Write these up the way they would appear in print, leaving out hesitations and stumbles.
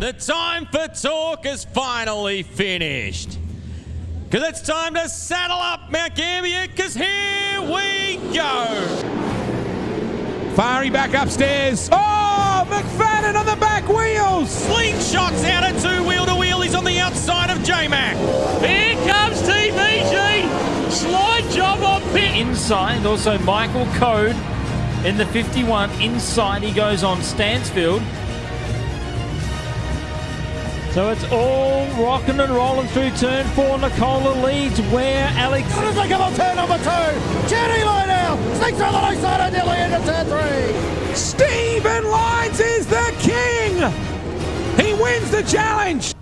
the time for talk is finally finished. Because it's time to saddle up Mount Gambier, because here we go. Fari back upstairs. Oh, McFadden on the back wheels. Slingshots out at two-wheel to wheel. He's on the outside of J-Mac. Here comes TVG. Slide job on pit. Inside, also Michael Code in the 51. Inside he goes on Stansfield. So it's all rocking and rolling through turn 4. Nicola leads where Alex... As they come on turn number 2, Jenny line out, sneaks on the low side and nearly into turn 3. Stephen Lyons is the king. He wins the challenge.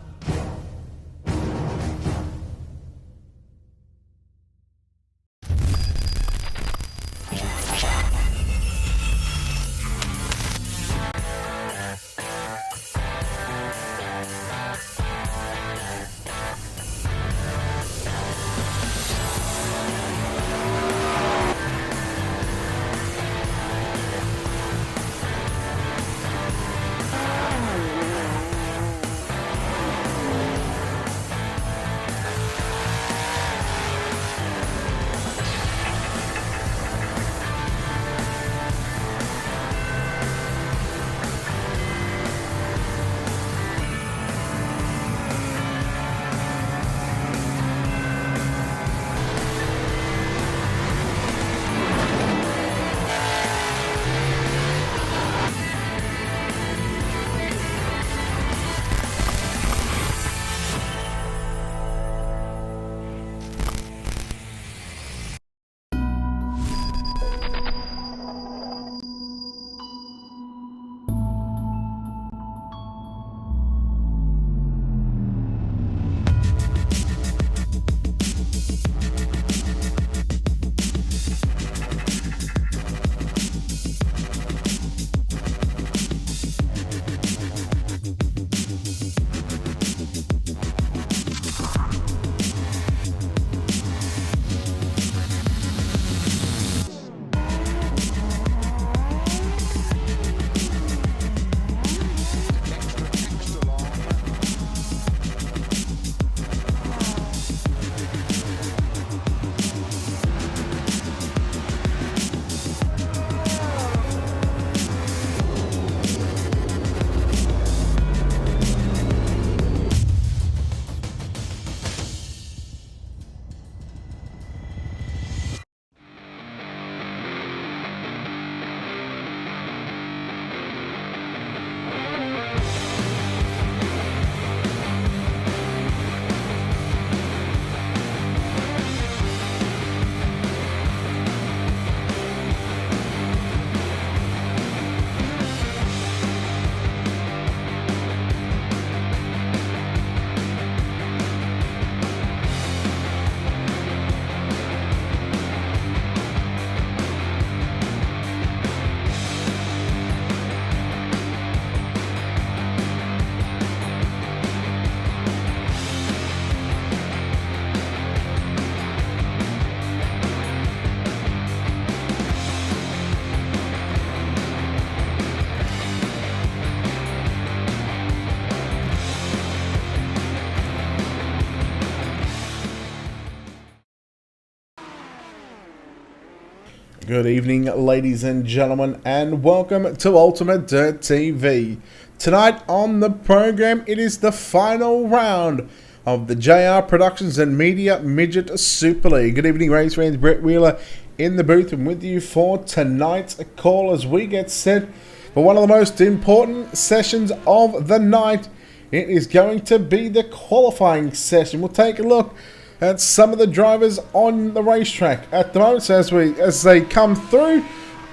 Good evening, ladies and gentlemen, and welcome to Ultimate Dirt TV. Tonight on the program, it is the final round of the JR Productions and Media Midget Super League. Good evening, race fans. Brett Wheeler in the booth and with you for tonight's call as we get set for one of the most important sessions of the night. It is going to be the qualifying session. We'll take a look at some of the drivers on the racetrack at the moment. So as they come through,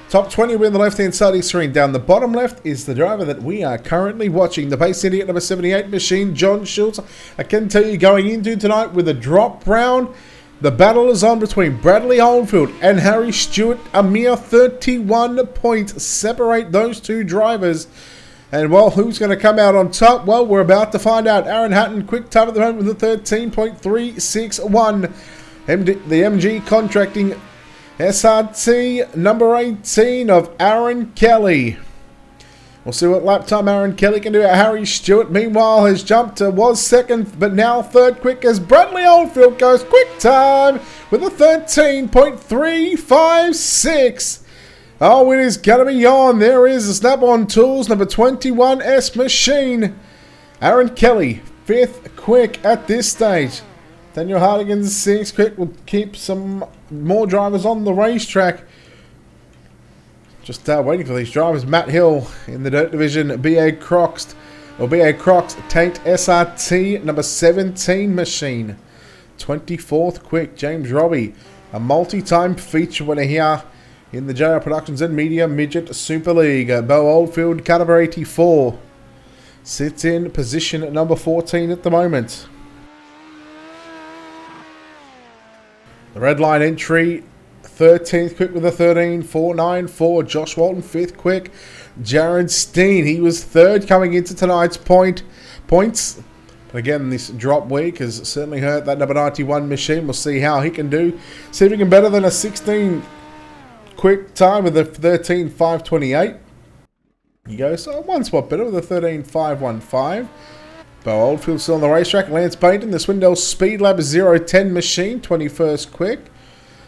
top 20 will be on the left-hand side of the screen. Down the bottom left is the driver that we are currently watching, the pace idiot number 78 machine, John Schultz. I can tell you going into tonight with a drop round, the battle is on between Bradley Oldfield and Harry Stewart. A mere 31 points separate those two drivers. And, well, who's going to come out on top? Well, we're about to find out. Aaron Hutton, quick time at the moment with a 13.361. The MG Contracting SRT number 18 of Aaron Kelly. We'll see what lap time Aaron Kelly can do. Harry Stewart, meanwhile, has jumped to, was second, but now third quick as Bradley Oldfield goes quick time with a 13.356. Oh, it is going to be on. There is a Snap-on Tools number 21S machine. Aaron Kelly, fifth quick at this stage. Daniel Hardigan's sixth quick will keep some more drivers on the racetrack. Just waiting for these drivers. Matt Hill in the Dirt Division. BA Crocs Taint SRT number 17 machine. 24th quick. James Robbie, a multi-time feature winner here in the JR Productions and Media Midget Super League. Bo Oldfield, car number 84. Sits in position at number 14 at the moment. The red line entry, 13th quick with a 13.494. Josh Walton, 5th quick. Jared Steen, he was 3rd coming into tonight's points. But again, this drop week has certainly hurt that number 91 machine. We'll see how he can do. See if he can better than a 16 quick time with a 13.528. He goes one spot better with a 13.515. Bo Oldfield still on the racetrack. Lance Bainton, the Swindell Speed Lab 010 machine, 21st quick.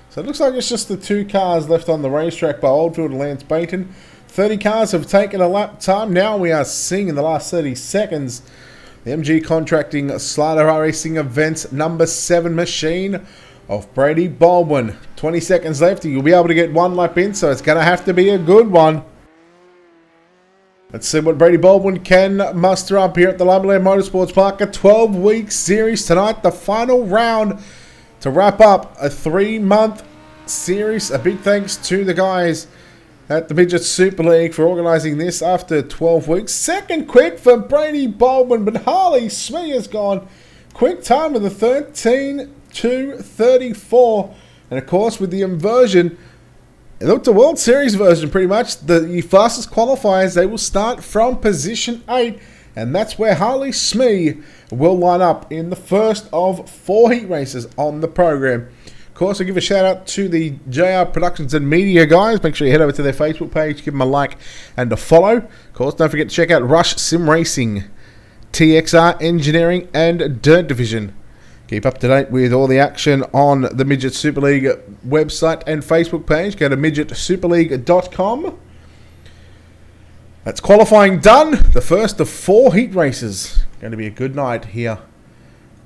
So it looks like it's just the two cars left on the racetrack, Bo Oldfield and Lance Bainton. 30 cars have taken a lap time. Now we are seeing in the last 30 seconds the MG Contracting Slider Racing Events number 7 machine of Brady Baldwin. 20 seconds left. You'll be able to get one lap in, so it's going to have to be a good one. Let's see what Brady Baldwin can muster up here at the Limaland Motorsports Park. A 12-week series tonight, the final round to wrap up a 3-month series. A big thanks to the guys at the Midget Super League for organising this after 12 weeks. Second quick for Brady Baldwin, but Harley Smee has gone quick time with a 13.234. And of course, with the inversion, it looked a World Series version pretty much. The fastest qualifiers, they will start from position 8. And that's where Harley Smee will line up in the first of 4 heat races on the program. Of course, I'll give a shout out to the JR Productions and Media guys. Make sure you head over to their Facebook page, give them a like and a follow. Of course, don't forget to check out Rush Sim Racing, TXR Engineering and Dirt Division. Keep up to date with all the action on the Midget Super League website and Facebook page. Go to midgetsuperleague.com. That's qualifying done. The first of 4 heat races. Going to be a good night here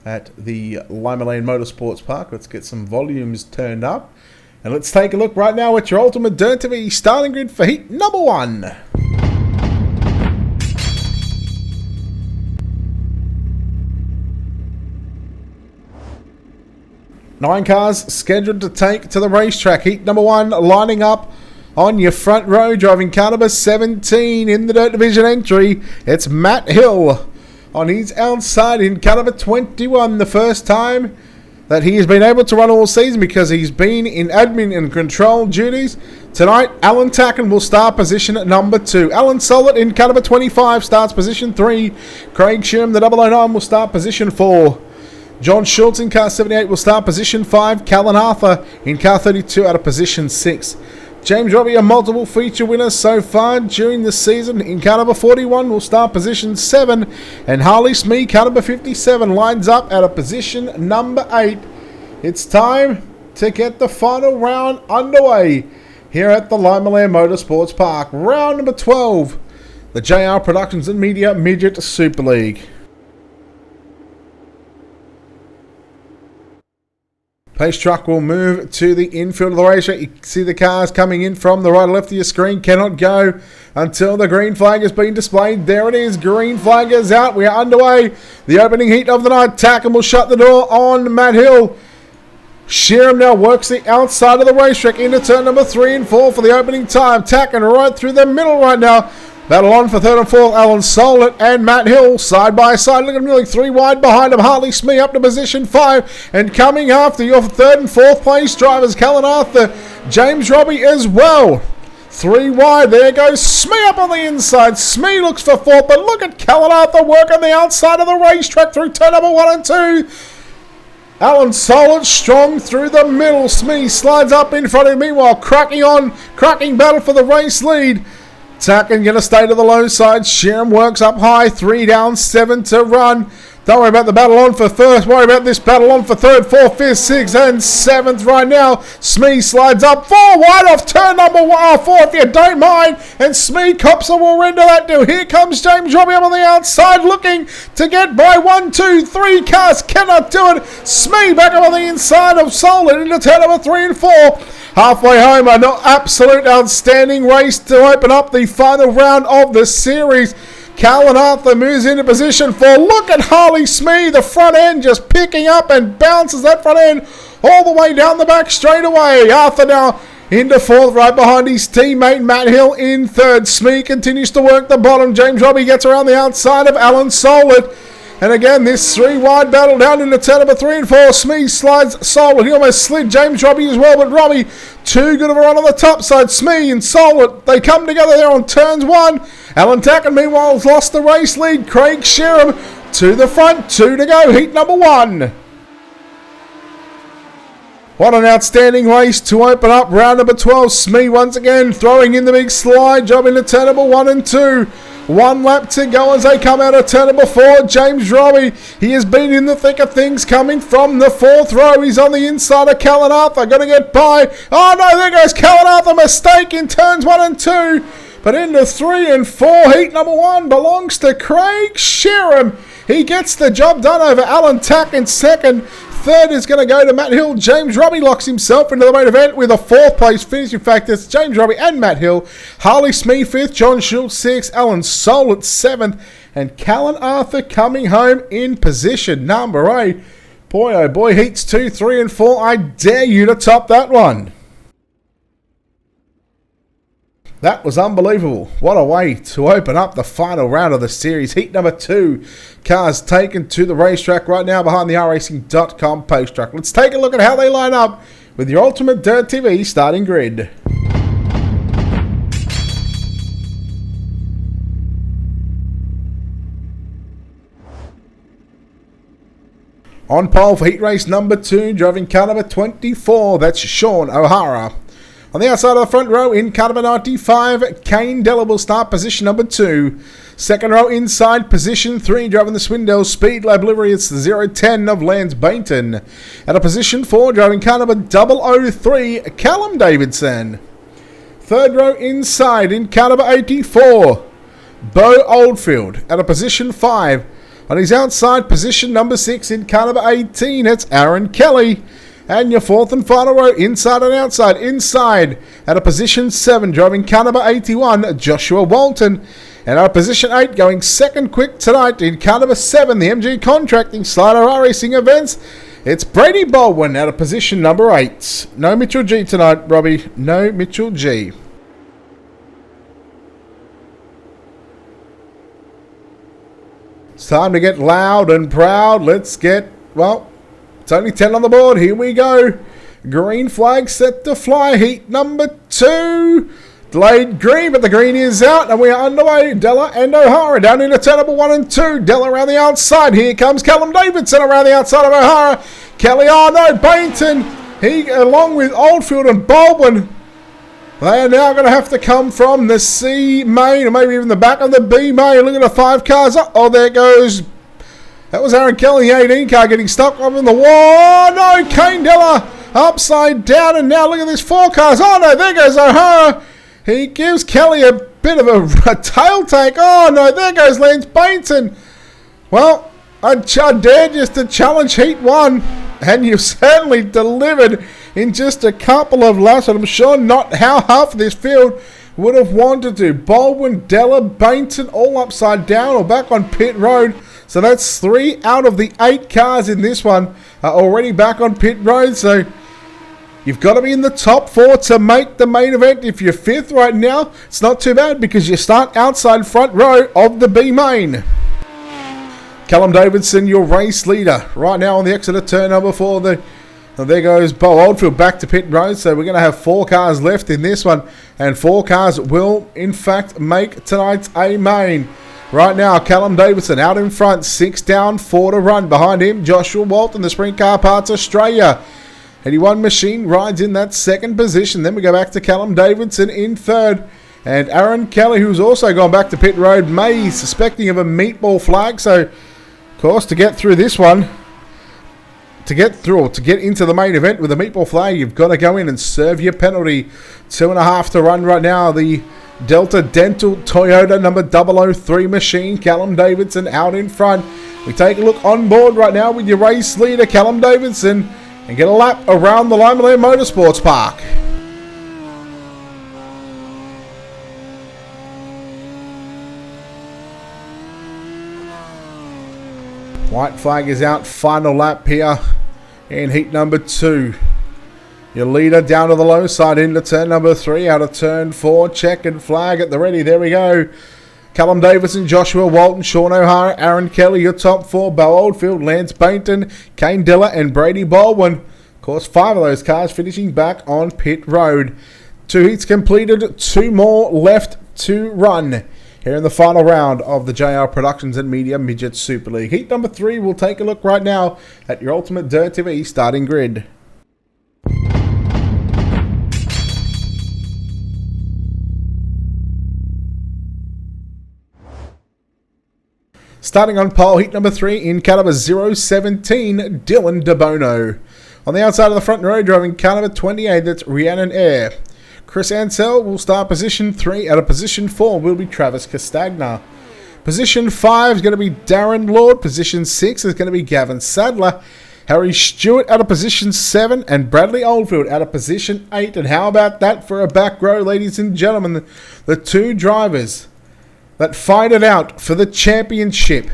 at the Limaland Motorsports Park. Let's get some volumes turned up. And let's take a look right now at your Ultimate Dirt TV starting grid for heat number 1. Nine cars scheduled to take to the racetrack. Heat number 1 lining up on your front row, driving car number 17 in the Dirt Division entry. It's Matt Hill on his outside in car number 21. The first time that he has been able to run all season because he's been in admin and control duties. Tonight, Alan Tacken will start position at number 2. Alan Solid in car number 25 starts position 3. Craig Sherm, the 009, will start position 4. John Schultz in car 78 will start position 5. Callan Arthur in car 32 out of position 6. James Robbie, a multiple feature winner so far during the season, in car number 41 will start position 7. And Harley Smee, car number 57, lines up out of position number 8. It's time to get the final round underway here at the Limaland Motorsports Park. Round number 12, the JR Productions and Media Midget Super League. Pace truck will move to the infield of the racetrack. You can see the cars coming in from the right and left of your screen. Cannot go until the green flag has been displayed. There it is. Green flag is out. We are underway. The opening heat of the night. Tacken will shut the door on Matt Hill. Sheeran now works the outside of the racetrack into turn number 3 and 4 for the opening time. Tacken right through the middle right now. Battle on for 3rd and 4th. Alan Solent and Matt Hill side by side. Look at him, nearly 3 wide behind him. Harley Smee up to position 5. And coming after your 3rd and 4th place drivers, Callan Arthur, James Robbie as well. 3 wide. There goes Smee up on the inside. Smee looks for 4th, but look at Callan Arthur work on the outside of the racetrack through turn number 1 and 2. Alan Solent strong through the middle. Smee slides up in front of him. Meanwhile, cracking battle for the race lead. Tacken going to stay to the low side. Sheeran works up high. 3 down, 7 to run. Don't worry about the battle on for first. Worry about this battle on for third, fourth, fifth, sixth, and seventh right now. Smee slides up 4 wide off turn number 4 if you don't mind. And Smee cops a will render that deal. Here comes James Robbie up on the outside looking to get by 1, 2, 3 cars. Cannot do it. Smee back up on the inside of Solid into turn number 3 and 4. Halfway home, an absolute outstanding race to open up the final round of the series. Callan Arthur moves into position 4. Look at Harley Smee, the front end just picking up and bounces that front end all the way down the back straight away. Arthur now into 4th, right behind his teammate Matt Hill in 3rd. Smee continues to work the bottom. James Robbie gets around the outside of Alan Solid. And again, this 3 wide battle down into turn number 3 and 4. Smee slides Solid. He almost slid James Robbie as well, but Robbie too good of a run on the top side. Smee and Solid, they come together there on turns 1. Alan Tacken, meanwhile, has lost the race lead. Craig Sheeran to the front. 2 to go. Heat number 1. What an outstanding race to open up round number 12. Smee once again throwing in the big slide job into turn number 1 and 2. 1 lap to go as they come out of turn number 4. James Robbie, he has been in the thick of things coming from the 4th row. He's on the inside of Callan Arthur. Going to get by. Oh no, there goes Callan Arthur. Mistake in turns 1 and 2. But into 3 and 4, heat number 1 belongs to Craig Sheeran. He gets the job done over Alan Tack in 2nd. 3rd is going to go to Matt Hill. James Robbie locks himself into the main event with a 4th place finish. In fact, it's James Robbie and Matt Hill. Harley Smee 5th, John Schultz 6th, Alan Soul at 7th, and Callan Arthur coming home in position number 8. Boy, oh boy, heats 2, 3, and 4. I dare you to top that one. That was unbelievable. What a way to open up the final round of the series. Heat number 2. Cars taken to the racetrack right now behind the racing.com post track. Let's take a look at how they line up with your Ultimate Dirt TV starting grid. On pole for heat race number 2, driving car number 24, that's Sean O'Hara. On the outside of the front row, in car number 95, Kane Della will start position number 2. Second row inside, position 3, driving the Swindell Speed Lab livery, it's the 010 of Lance Bainton. At a position 4, driving car number 003, Callum Davidson. Third row inside, in car number 84, Bo Oldfield. At a position 5, on his outside, position number 6, in car number 18, it's Aaron Kelly. And your fourth and final row, inside and outside. Inside, at a position 7, driving car number 81, Joshua Walton. And at a position 8, going second quick tonight in car number 7, the MG Contracting Slider R Racing Events, it's Brady Baldwin at a position number 8. No Mitchell G tonight, Robbie. No Mitchell G. It's time to get loud and proud. Let's get, well, it's only 10 on the board. Here we go. Green flag set to fly. Heat number 2. Delayed green, but the green is out, and we are underway. Della and O'Hara down into turn number 1 and 2. Della around the outside. Here comes Callum Davidson around the outside of O'Hara. Kelly, oh no, Bainton. He, along with Oldfield and Baldwin, they are now going to have to come from the C main, or maybe even the back of the B main. Look at the 5 cars. Oh, there goes. That was Aaron Kelly, the 18 car, getting stuck up in the wall. Oh, no, Kane Della upside down, and now look at this 4 cars. Oh, no, there goes O'Hara. He gives Kelly a bit of a tail take. Oh, no, there goes Lance Bainton. Well, I dared just to challenge Heat 1, and you've certainly delivered in just a couple of laps, and I'm sure not how half of this field would have wanted to. Baldwin, Della, Bainton, all upside down or back on pit road. So that's 3 out of the 8 cars in this one are already back on pit road. So you've got to be in the top 4 to make the main event. If you're 5th right now, it's not too bad because you start outside front row of the B main. Callum Davidson, your race leader, right now on the exit of turn number 4. There goes Bo Oldfield back to pit road. So we're going to have 4 cars left in this one. And 4 cars will, in fact, make tonight's A main. Right now, Callum Davidson out in front, 6 down, 4 to run. Behind him, Joshua Walton, the Sprint Car Parts Australia. 81 Machine rides in that second position. Then we go back to Callum Davidson in third. And Aaron Kelly, who's also gone back to pit road, may suspecting of a meatball flag. So, of course, to get through this one, to get into the main event with a meatball flag, you've got to go in and serve your penalty. 2.5 to run right now. The Delta Dental Toyota number 003 machine, Callum Davidson out in front. We take a look on board right now with your race leader, Callum Davidson, and get a lap around the Limaland Motorsports Park. White flag is out, final lap here in heat number 2. Your leader down to the low side into turn number 3, out of turn 4, checkered flag at the ready, there we go. Callum Davidson, Joshua Walton, Sean O'Hara, Aaron Kelly, your top 4, Bo Oldfield, Lance Bainton, Kane Diller and Brady Baldwin. Of course, 5 of those cars finishing back on pit road. 2 heats completed, 2 more left to run here in the final round of the JR Productions and Media Midget Super League. Heat number 3, we'll take a look right now at your Ultimate Dirt TV starting grid. Starting on pole, heat number 3 in car number 017, Dylan DeBono. On the outside of the front row, driving car number 28, that's Rhiannon Air. Chris Ansell will start position 3. Out of position 4 will be Travis Castagna. Position 5 is going to be Darren Lord. Position 6 is going to be Gavin Sadler. Harry Stewart out of position 7 and Bradley Oldfield out of position 8. And how about that for a back row, ladies and gentlemen? The 2 drivers that fight it out for the championship.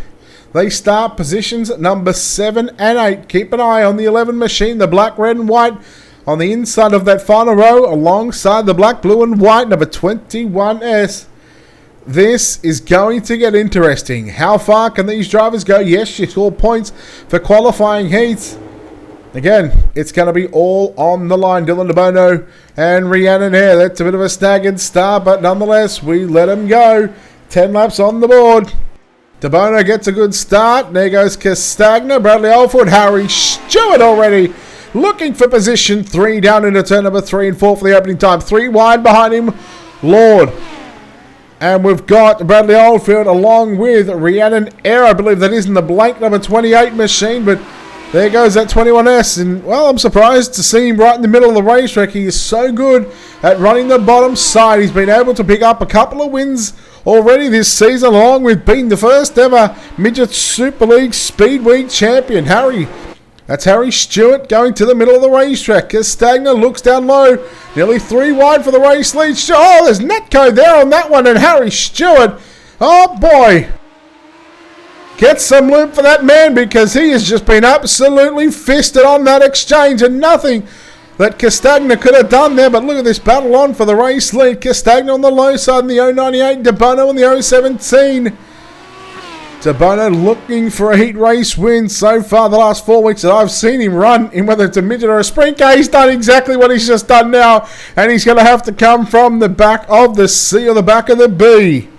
They start positions number 7 and 8. Keep an eye on the 11 machine, the black, red and white on the inside of that final row alongside the black, blue and white number 21S. This is going to get interesting. How far can these drivers go? Yes, you score points for qualifying heats. Again, it's going to be all on the line. Dylan DeBono and Rhiannon Air. That's a bit of a staggered start, but nonetheless, we let them go. 10 laps on the board. DeBono gets a good start. There goes Castagna, Bradley Oldfield, Harry Stewart already looking for position 3 down into turn number 3 and 4 for the opening time. 3 wide behind him, Lord. And we've got Bradley Oldfield along with Rhiannon Air. I believe that is in the blank number 28 machine, but there goes that 21S. And, well, I'm surprised to see him right in the middle of the racetrack. He is so good at running the bottom side. He's been able to pick up a couple of wins already this season, along with being the first ever Midget Super League Speed Week champion. That's Harry Stewart going to the middle of the racetrack. Castagna looks down low, nearly 3 wide for the race lead. Oh, there's Netco there on that one, and Harry Stewart, oh boy, get some loop for that man, because he has just been absolutely fisted on that exchange, and nothing that Castagna could have done there. But look at this battle on for the race lead. Castagna on the low side in the 098, DeBono in the 017. DeBono looking for a heat race win. So far the last 4 weeks that I've seen him run, in whether it's a midget or a sprint car, he's done exactly what he's just done now, and he's going to have to come from the back of the C or the back of the B.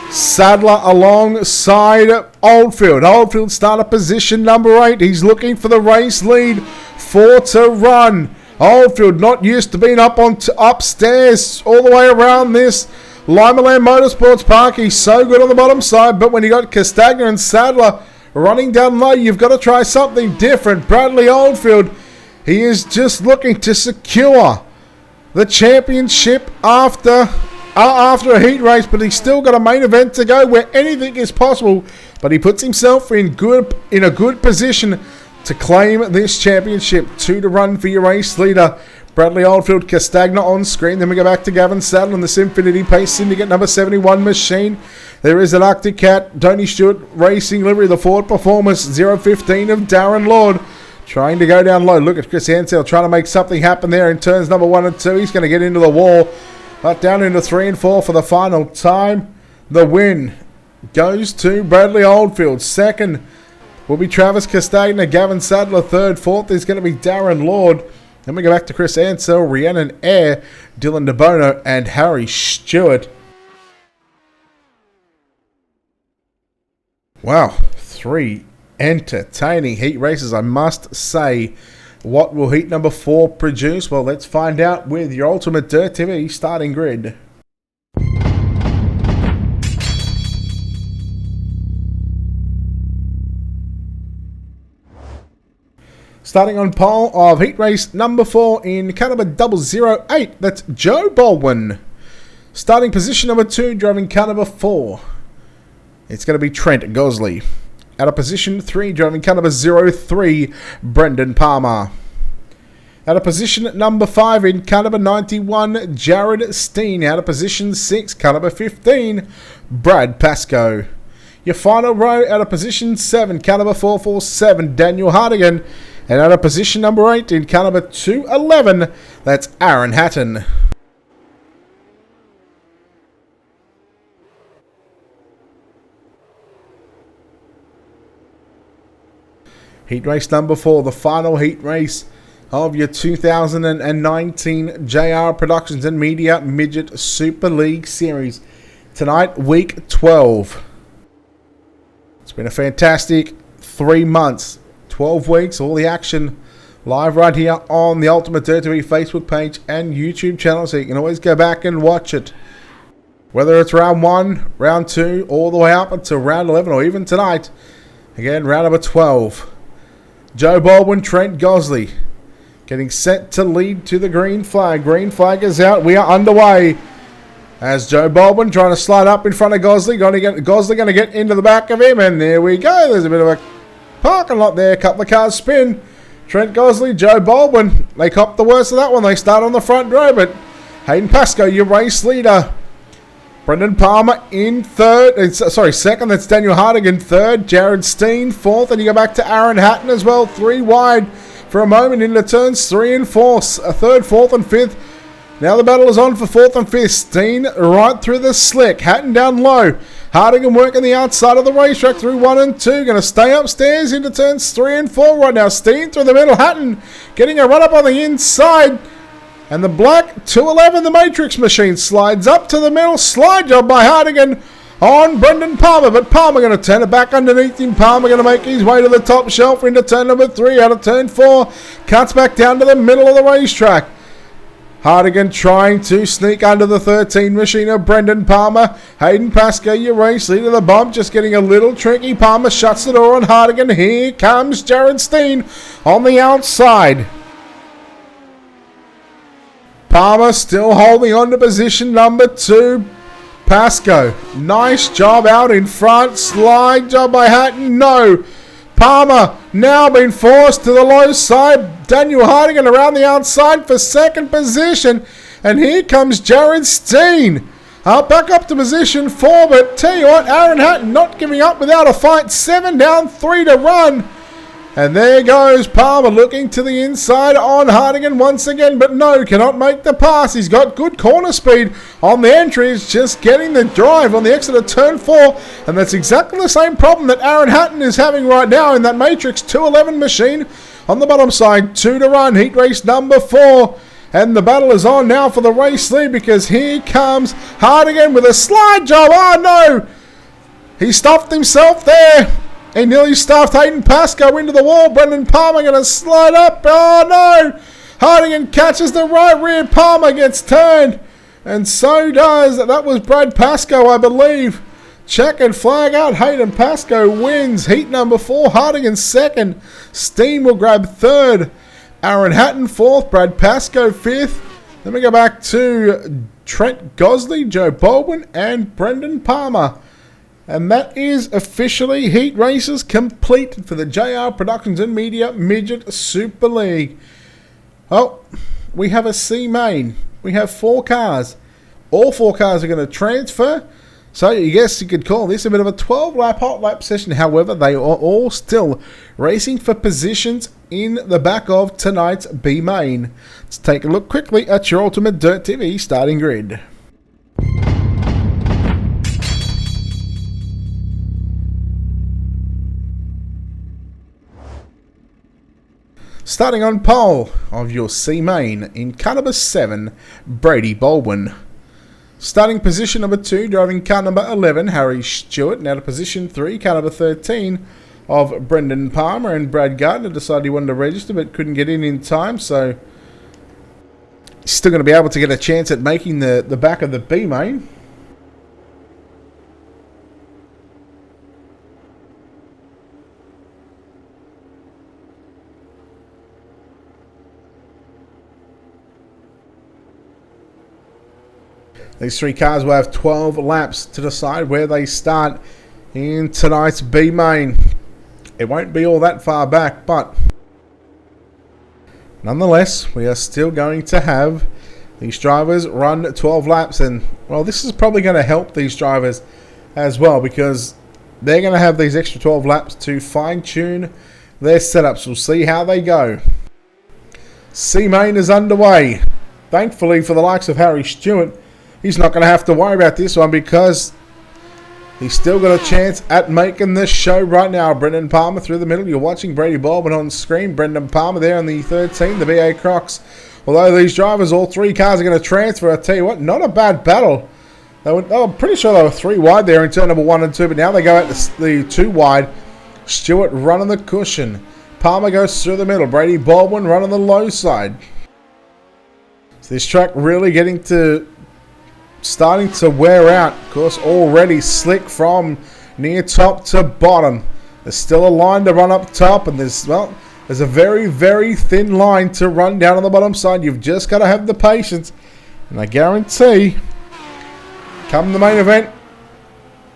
Sadler alongside Oldfield. Oldfield start at position number 8. He's looking for the race lead. 4 to run. Oldfield not used to being up on upstairs all the way around this Limaland Motorsports Park. He's so good on the bottom side, but when you got Castagna and Sadler running down low, you've got to try something different. Bradley Oldfield, he is just looking to secure the championship after a heat race, but he's still got a main event to go where anything is possible. But he puts himself in a good position to claim this championship. 2 to run for your race leader. Bradley Oldfield, Castagna on screen. Then we go back to Gavin Sadler on the Simfinity Pace Syndicate number 71 machine. There is an Arctic Cat, Tony Stewart Racing livery, the Ford Performance 015 of Darren Lord. Trying to go down low. Look at Chris Ansell trying to make something happen there in turns number 1 and 2. He's going to get into the wall. But down into 3 and 4 for the final time. The win goes to Bradley Oldfield. Second will be Travis Castagna, Gavin Sadler. Third, fourth is going to be Darren Lord. Then we go back to Chris Ansell, Rhiannon Air, Dylan DeBono, and Harry Stewart. Wow, 3 entertaining heat races, I must say. What will heat number 4 produce? Well, let's find out with your Ultimate Dirt TV starting grid. Starting on pole of heat race number 4 in caliber 008, that's Joe Baldwin. Starting position number 2, driving caliber 4. It's going to be Trent Gosley. Out of position 3, driving caliber 03, Brendan Palmer. Out of position number 5 in caliber 91, Jared Steen. Out of position 6, caliber 15, Brad Pascoe. Your final row out of position 7, caliber 447, Daniel Hardigan. And out of position number 8 in caliber 211, that's Aaron Hatton. Heat race number 4, the final heat race of your 2019 JR Productions and Media Midget Super League Series. Tonight, week 12. It's been a fantastic 3 months. 12 weeks, all the action live right here on the Ultimate Dirt TV Facebook page and YouTube channel, so you can always go back and watch it. Whether it's round 1, round 2, all the way up until round 11, or even tonight, again, round number 12. Joe Baldwin, Trent Gosley, getting set to lead to the green flag. Green flag is out. We are underway. As Joe Baldwin trying to slide up in front of Gosley. Gosley going to get into the back of him, and there we go. There's a bit of a parking lot there, a couple of cars spin. Trent Gosley, Joe Baldwin, they cop the worst of that one. They start on the front row, but Hayden Pascoe, your race leader. Brendan Palmer in second. That's Daniel Hardigan. Third, Jared Steen. Fourth, and you go back to Aaron Hatton as well. 3 wide for a moment into turns 3 and 4. Third, fourth, and fifth. Now the battle is on for 4th and 5th. Steen right through the slick. Hatton down low. Hardigan working the outside of the racetrack through 1 and 2. Going to stay upstairs into turns 3 and 4 right now. Steen through the middle. Hatton getting a run up on the inside. And the black 211, the Matrix machine, slides up to the middle. Slide job by Hardigan on Brendan Palmer. But Palmer going to turn it back underneath him. Palmer going to make his way to the top shelf into turn number 3. Out of turn 4. Cuts back down to the middle of the racetrack. Hardigan trying to sneak under the 13 machine of Brendan Palmer. Hayden Pascoe, your race leader. The bump just getting a little tricky. Palmer shuts the door on Hardigan. Here comes Jared Steen on the outside. Palmer still holding on to position number 2. Pascoe, nice job out in front. Slide job by Hatton. No. Palmer now been forced to the low side. Daniel Hardigan around the outside for second position. And here comes Jared Steen. Back up to position 4. But tell you what, Aaron Hatton not giving up without a fight. 7 down, 3 to run. And there goes Palmer looking to the inside on Hardigan once again. But no, cannot make the pass. He's got good corner speed on the entries. Just getting the drive on the exit of turn 4. And that's exactly the same problem that Aaron Hatton is having right now in that Matrix 211 machine. On the bottom side, 2 to run. Heat race number 4. And the battle is on now for the race lead, because here comes Hardigan with a slide job. Oh no! He stuffed himself there. He nearly stuffed Hayden Pascoe into the wall. Brendan Palmer going to slide up. Oh no! Hardigan catches the right rear. Palmer gets turned. And so does, that was Brad Pascoe, I believe. Checkered flag out. Hayden Pascoe wins. Heat number 4. Hardigan second. Steen will grab third. Aaron Hatton 4th. Brad Pascoe 5th. Then we go back to Trent Gosley, Joe Baldwin, and Brendan Palmer. And that is officially heat races complete for the JR Productions and Media Midget Super League. Oh, we have a C main. We have 4 cars. All 4 cars are going to transfer. So I guess you could call this a bit of a 12-lap hot lap session. However, they are all still racing for positions in the back of tonight's B main. Let's take a look quickly at your Ultimate Dirt TV starting grid. Starting on pole of your C main in caliber 7, Brady Baldwin. Starting position number 2, driving car number 11, Harry Stewart. Now to position 3, caliber 13, of Brendan Palmer, and Brad Gardner decided he wanted to register but couldn't get in time, so he's still going to be able to get a chance at making the back of the B main. These three cars will have 12 laps to decide where they start in tonight's B main. It won't be all that far back, but nonetheless, we are still going to have these drivers run 12 laps, and well, this is probably going to help these drivers as well, because they're going to have these extra 12 laps to fine-tune their setups. We'll see how they go. C main is underway. Thankfully for the likes of Harry Stewart, he's not going to have to worry about this one, because he's still got a chance at making the show right now. Brendan Palmer through the middle. You're watching Brady Baldwin on screen. Brendan Palmer there on the 13, the BA Crocs. Although these drivers, all three cars are going to transfer, I tell you what, not a bad battle. I'm pretty sure they were 3 wide there in turn number 1 and 2, but now they go out the 2 wide. Stewart running the cushion. Palmer goes through the middle. Brady Baldwin running the low side. So this track really starting to wear out. Of course, already slick from near top to bottom. There's still a line to run up top, and there's a very, very thin line to run down on the bottom side. You've just got to have the patience, and I guarantee, come the main event,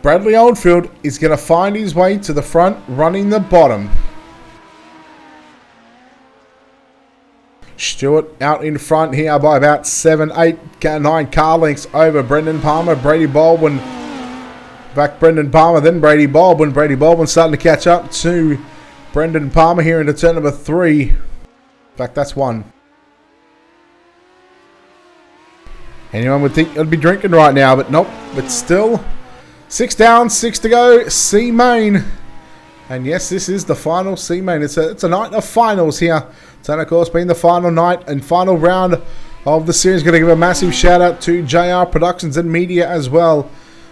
Bradley Oldfield is going to find his way to the front, running the bottom. Stewart out in front here by about 7, 8, 9 car lengths over Brendan Palmer. Brady Baldwin, back Brendan Palmer, then Brady Baldwin. Brady Baldwin starting to catch up to Brendan Palmer here into turn number 3. In fact, that's 1. Anyone would think I'd be drinking right now, but nope. But still, 6 down, 6 to go. C main. And yes, this is the final C main. It's a night of finals here. So, of course, being the final night and final round of the series, going to give a massive shout out to JR Productions and Media as well.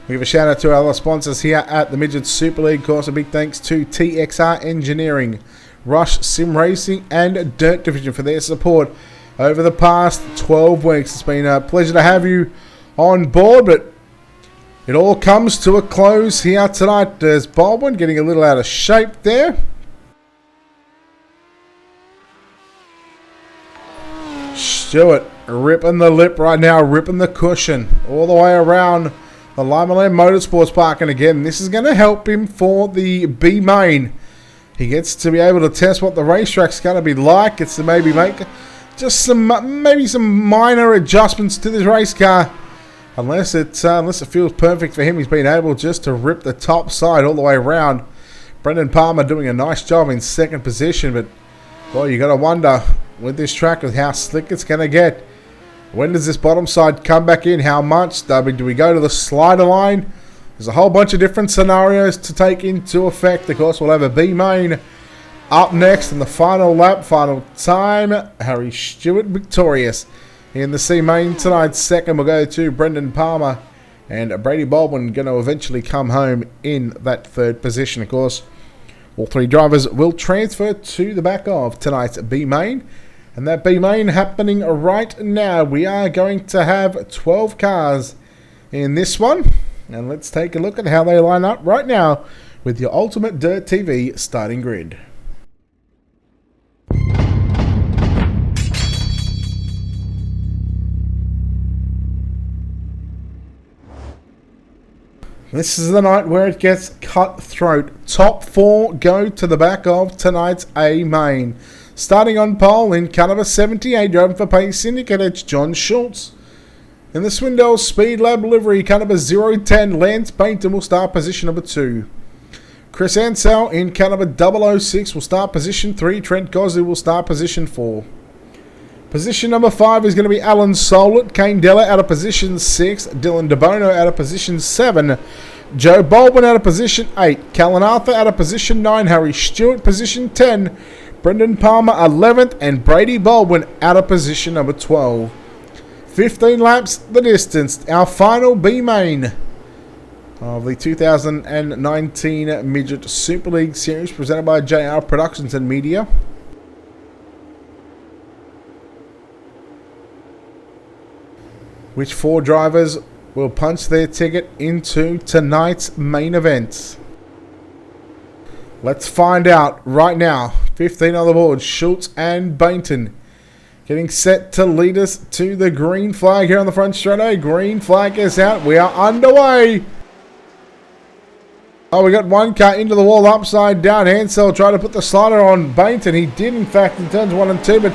We give a shout out to our sponsors here at the Midget Super League. Of course, a big thanks to TXR Engineering, Rush Sim Racing, and Dirt Division for their support over the past 12 weeks. It's been a pleasure to have you on board, but it all comes to a close here tonight. There's Baldwin getting a little out of shape there. Stewart ripping the lip right now, ripping the cushion all the way around the Limaland Motorsports Park. And again, this is going to help him for the B main. He gets to be able to test what the racetrack's going to be like. Gets to maybe make just some minor adjustments to this race car. Unless it feels perfect for him, he's been able just to rip the top side all the way around. Brendan Palmer doing a nice job in second position, but boy, you got to wonder with this track with how slick it's going to get. When does this bottom side come back in? How much? Do we go to the slider line? There's a whole bunch of different scenarios to take into effect. Of course, we'll have a B main up next in the final lap, final time. Harry Stewart victorious in the C main tonight. Second will go to Brendan Palmer, and Brady Baldwin going to eventually come home in that third position. Of course, all 3 drivers will transfer to the back of tonight's B main. And that B main happening right now. We are going to have 12 cars in this one. And let's take a look at how they line up right now with your Ultimate Dirt TV starting grid. This is the night where it gets cutthroat. Top 4 go to the back of tonight's A main. Starting on pole in car number 78, driving for Pace Syndicate, it's John Schultz. In the Swindell Speed Lab livery, car number 010, Lance Painter will start position number 2. Chris Ansell in car number 006 will start position 3. Trent Gosley will start position 4. Position number 5 is going to be Alan Solett. Kane Della out of position 6. Dylan DeBono out of position 7. Joe Baldwin out of position 8. Callan Arthur out of position 9. Harry Stewart position 10. Brendan Palmer 11th. And Brady Baldwin out of position number 12. 15 laps the distance. Our final B main. of the 2019 Midget Super League Series presented by JR Productions and Media. Which 4 drivers will punch their ticket into tonight's main event? Let's find out right now. 15 on the board, Schultz and Bainton getting set to lead us to the green flag here on the front straight. Green flag is out. We are underway. Oh, we got one car into the wall upside down. Hansel tried to put the slider on Bainton. He did, in fact, in turns 1 and 2, but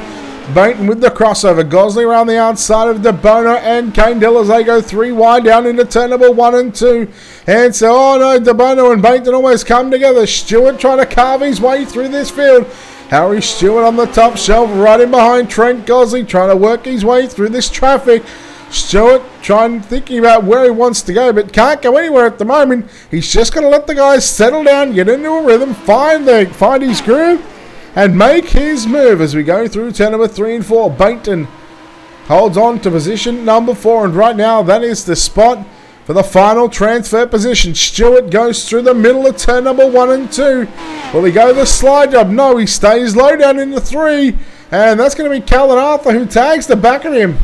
Bainton with the crossover. Gosling around the outside of De Bono and Kane Dill as they go 3 wide down into turn number 1 and 2. Hansel, oh no, De Bono and Bainton almost come together. Stewart trying to carve his way through this field. Harry Stewart on the top shelf, right in behind Trent Gosling, trying to work his way through this traffic. Stewart thinking about where he wants to go, but can't go anywhere at the moment. He's just going to let the guys settle down, get into a rhythm, find his groove, and make his move as we go through turn number 3 and 4. Bainton holds on to position number 4, and right now that is the spot for the final transfer position. Stewart goes through the middle of turn number 1 and 2. Will he go the slide job? No, he stays low down into 3, and that's going to be Callan Arthur who tags the back of him.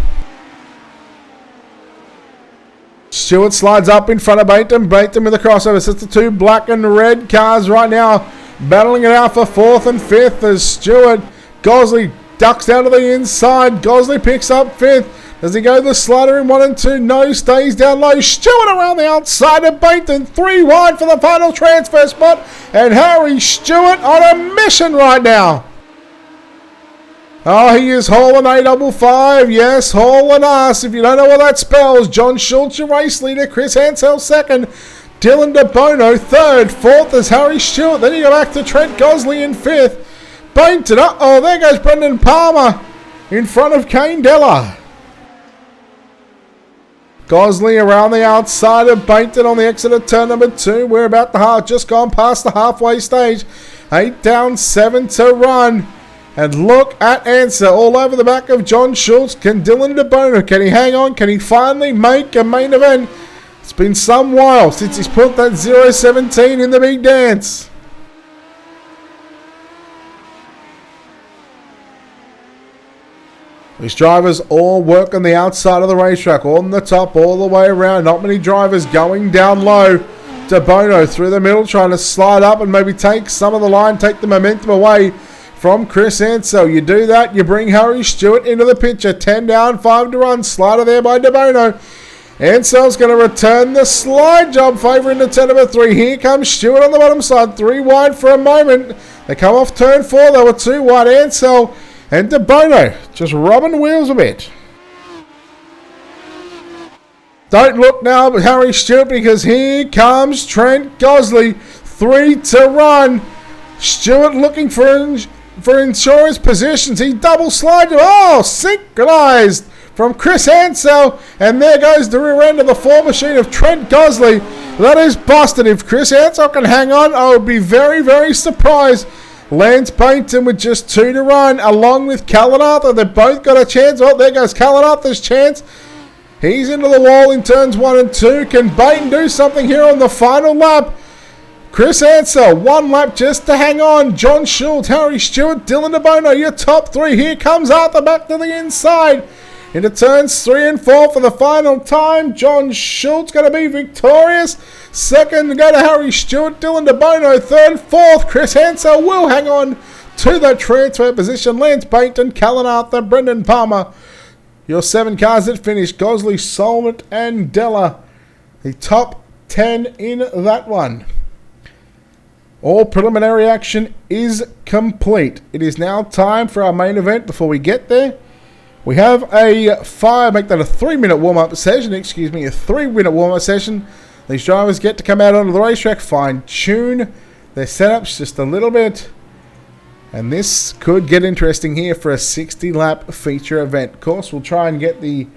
Stewart slides up in front of Bainton. Bainton with a crossover. Sets the 2 black and red cars right now, battling it out for 4th and 5th as Stewart. Gosley ducks down to the inside. Gosley picks up 5th. Does he go the slider in 1 and 2? No, stays down low. Stewart around the outside of Bainton. 3 wide for the final transfer spot. And Harry Stewart on a mission right now. Oh, he is hauling 855. Yes, hauling us. If you don't know what that spells, John Schultz, your race leader. Chris Hansel, 2nd. Dylan De Bono, 3rd. 4th is Harry Stewart. Then you go back to Trent Gosley in 5th. Bainton. Uh-oh, there goes Brendan Palmer in front of Kane Della. Gosley around the outside of Bainton on the exit of turn number 2. We're about the just gone past the halfway stage. 8 down, 7 to run. And look at Answer all over the back of John Schultz. Can Dylan De Bono, can he hang on? Can he finally make a main event? It's been some while since he's put that 0-17 in the big dance. These drivers all work on the outside of the racetrack, on the top, all the way around. Not many drivers going down low. De Bono through the middle, trying to slide up and maybe take some of the line, take the momentum away from Chris Ansell. You do that, you bring Harry Stewart into the picture. 10 down, 5 to run. Slider there by De Bono. Ansell's going to return the slide job, favouring the turn number 3. Here comes Stewart on the bottom side. 3 wide for a moment. They come off turn 4. They were 2 wide. Ansell and De Bono just rubbing the wheels a bit. Don't look now, but Harry Stewart, because here comes Trent Gosley. 3 to run. Stewart looking for insurance positions. He double slide. Oh, synchronized from Chris Ansell. And there goes the rear end of the 4 machine of Trent Gosley. That is busted. If Chris Ansell can hang on, I would be very, very surprised. Lance Bainton with just 2 to run, along with Callan Arthur. They've both got a chance. Oh, there goes Callan Arthur's chance. He's into the wall in turns 1 and 2. Can Bainton do something here on the final lap? Chris Ansell, 1 lap just to hang on. John Schultz, Harry Stewart, Dylan De Bono, your top 3. Here comes Arthur back to the inside. Into turns 3 and 4 for the final time. John Schultz going to be victorious. 2nd to go to Harry Stewart, Dylan De Bono. 3rd, 4th, Chris Ansell will hang on to the transfer position. Lance Bainton, Callan Arthur, Brendan Palmer. Your 7 cars that finished. Gosley, Solent and Della. The top 10 in that one. All preliminary action is complete. It is now time for our main event. Before we get there, we have a 3-minute warm-up session. A 3-minute warm-up session. These drivers get to come out onto the racetrack, fine-tune their setups just a little bit. And this could get interesting here for a 60-lap feature event. Of course, we'll try and get the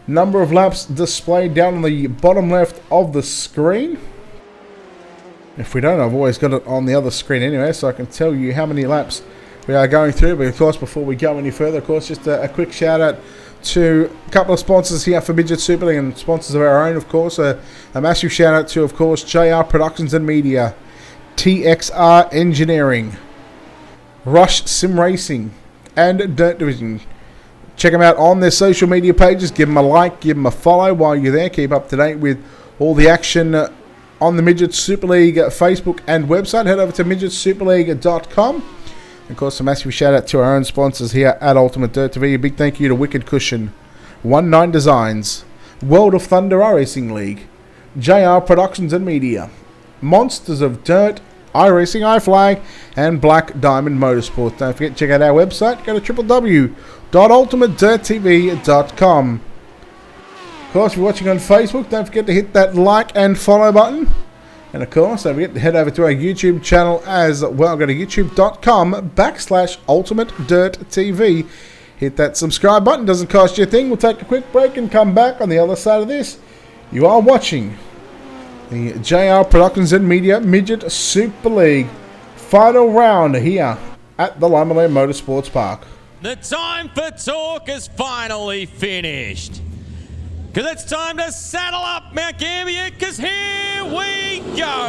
number of laps displayed down on the bottom left of the screen. If we don't, I've always got it on the other screen anyway, so I can tell you how many laps we are going through. But of course, before we go any further, of course, just a quick shout out to a couple of sponsors here for Midget Super League and sponsors of our own, of course. A massive shout out to, of course, JR Productions and Media, TXR Engineering, Rush Sim Racing, and Dirt Division. Check them out on their social media pages. Give them a like, give them a follow while you're there. Keep up to date with all the action on the Midget Super League Facebook and website. Head over to midgetsuperleague.com. Of course, a massive shout out to our own sponsors here at Ultimate Dirt TV. A big thank you to Wicked Cushion, 19 Designs, World of Thunder iRacing League, JR Productions and Media, Monsters of Dirt, iRacing, iFlag, and Black Diamond Motorsport. Don't forget to check out our website. Go to www.ultimatedirttv.com. Of course, if you're watching on Facebook, don't forget to hit that like and follow button. And of course, don't forget to head over to our YouTube channel as well. Go to youtube.com/ultimatedirttv. Hit that subscribe button. Doesn't cost you a thing. We'll take a quick break and come back on the other side of this. You are watching the JR Productions and Media Midget Super League final round here at the Limaland Motorsports Park. The time for talk is finally finished. Because it's time to saddle up Mount Gambier, because here we go.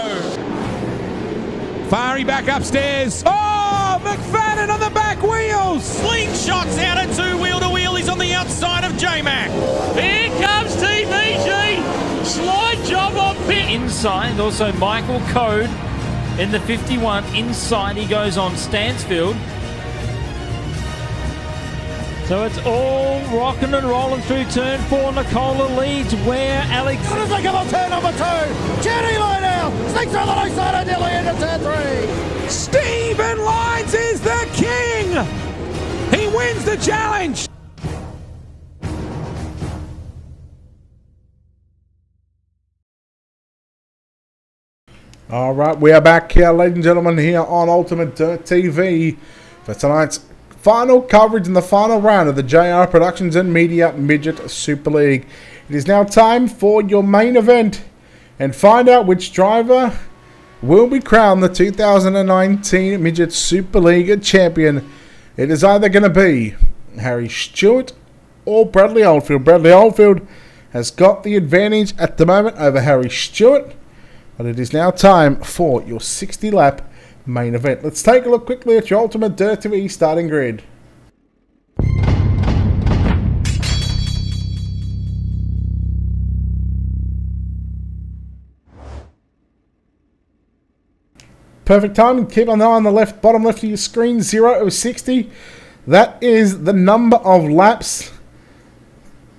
Fiery back upstairs. Oh, McFadden on the back wheels. Slingshots out at two-wheel to wheel. He's on the outside of J-Mac. Here comes TVG. Slide job on pit. Inside, also Michael Code in the 51. Inside he goes on Stansfield. So it's all rocking and rolling through turn 4. Nicola leads where Alex... As they come on turn number 2, Jenny line now, sneaks through the low side and nearly into turn 3. Stephen Lyons is the king. He wins the challenge. All right, we are back here, ladies and gentlemen, here on Ultimate Dirt TV for tonight's final coverage in the final round of the JR Productions and Media Midget Super League. It is now time for your main event and find out which driver will be crowned the 2019 Midget Super League champion. It is either going to be Harry Stewart or Bradley Oldfield. Bradley Oldfield has got the advantage at the moment over Harry Stewart, but it is now time for your 60-lap main event. Let's take a look quickly at your Ultimate Dirt TV starting grid. Perfect time. Keep an eye on the left, bottom left of your screen. 0 of 60. That is the number of laps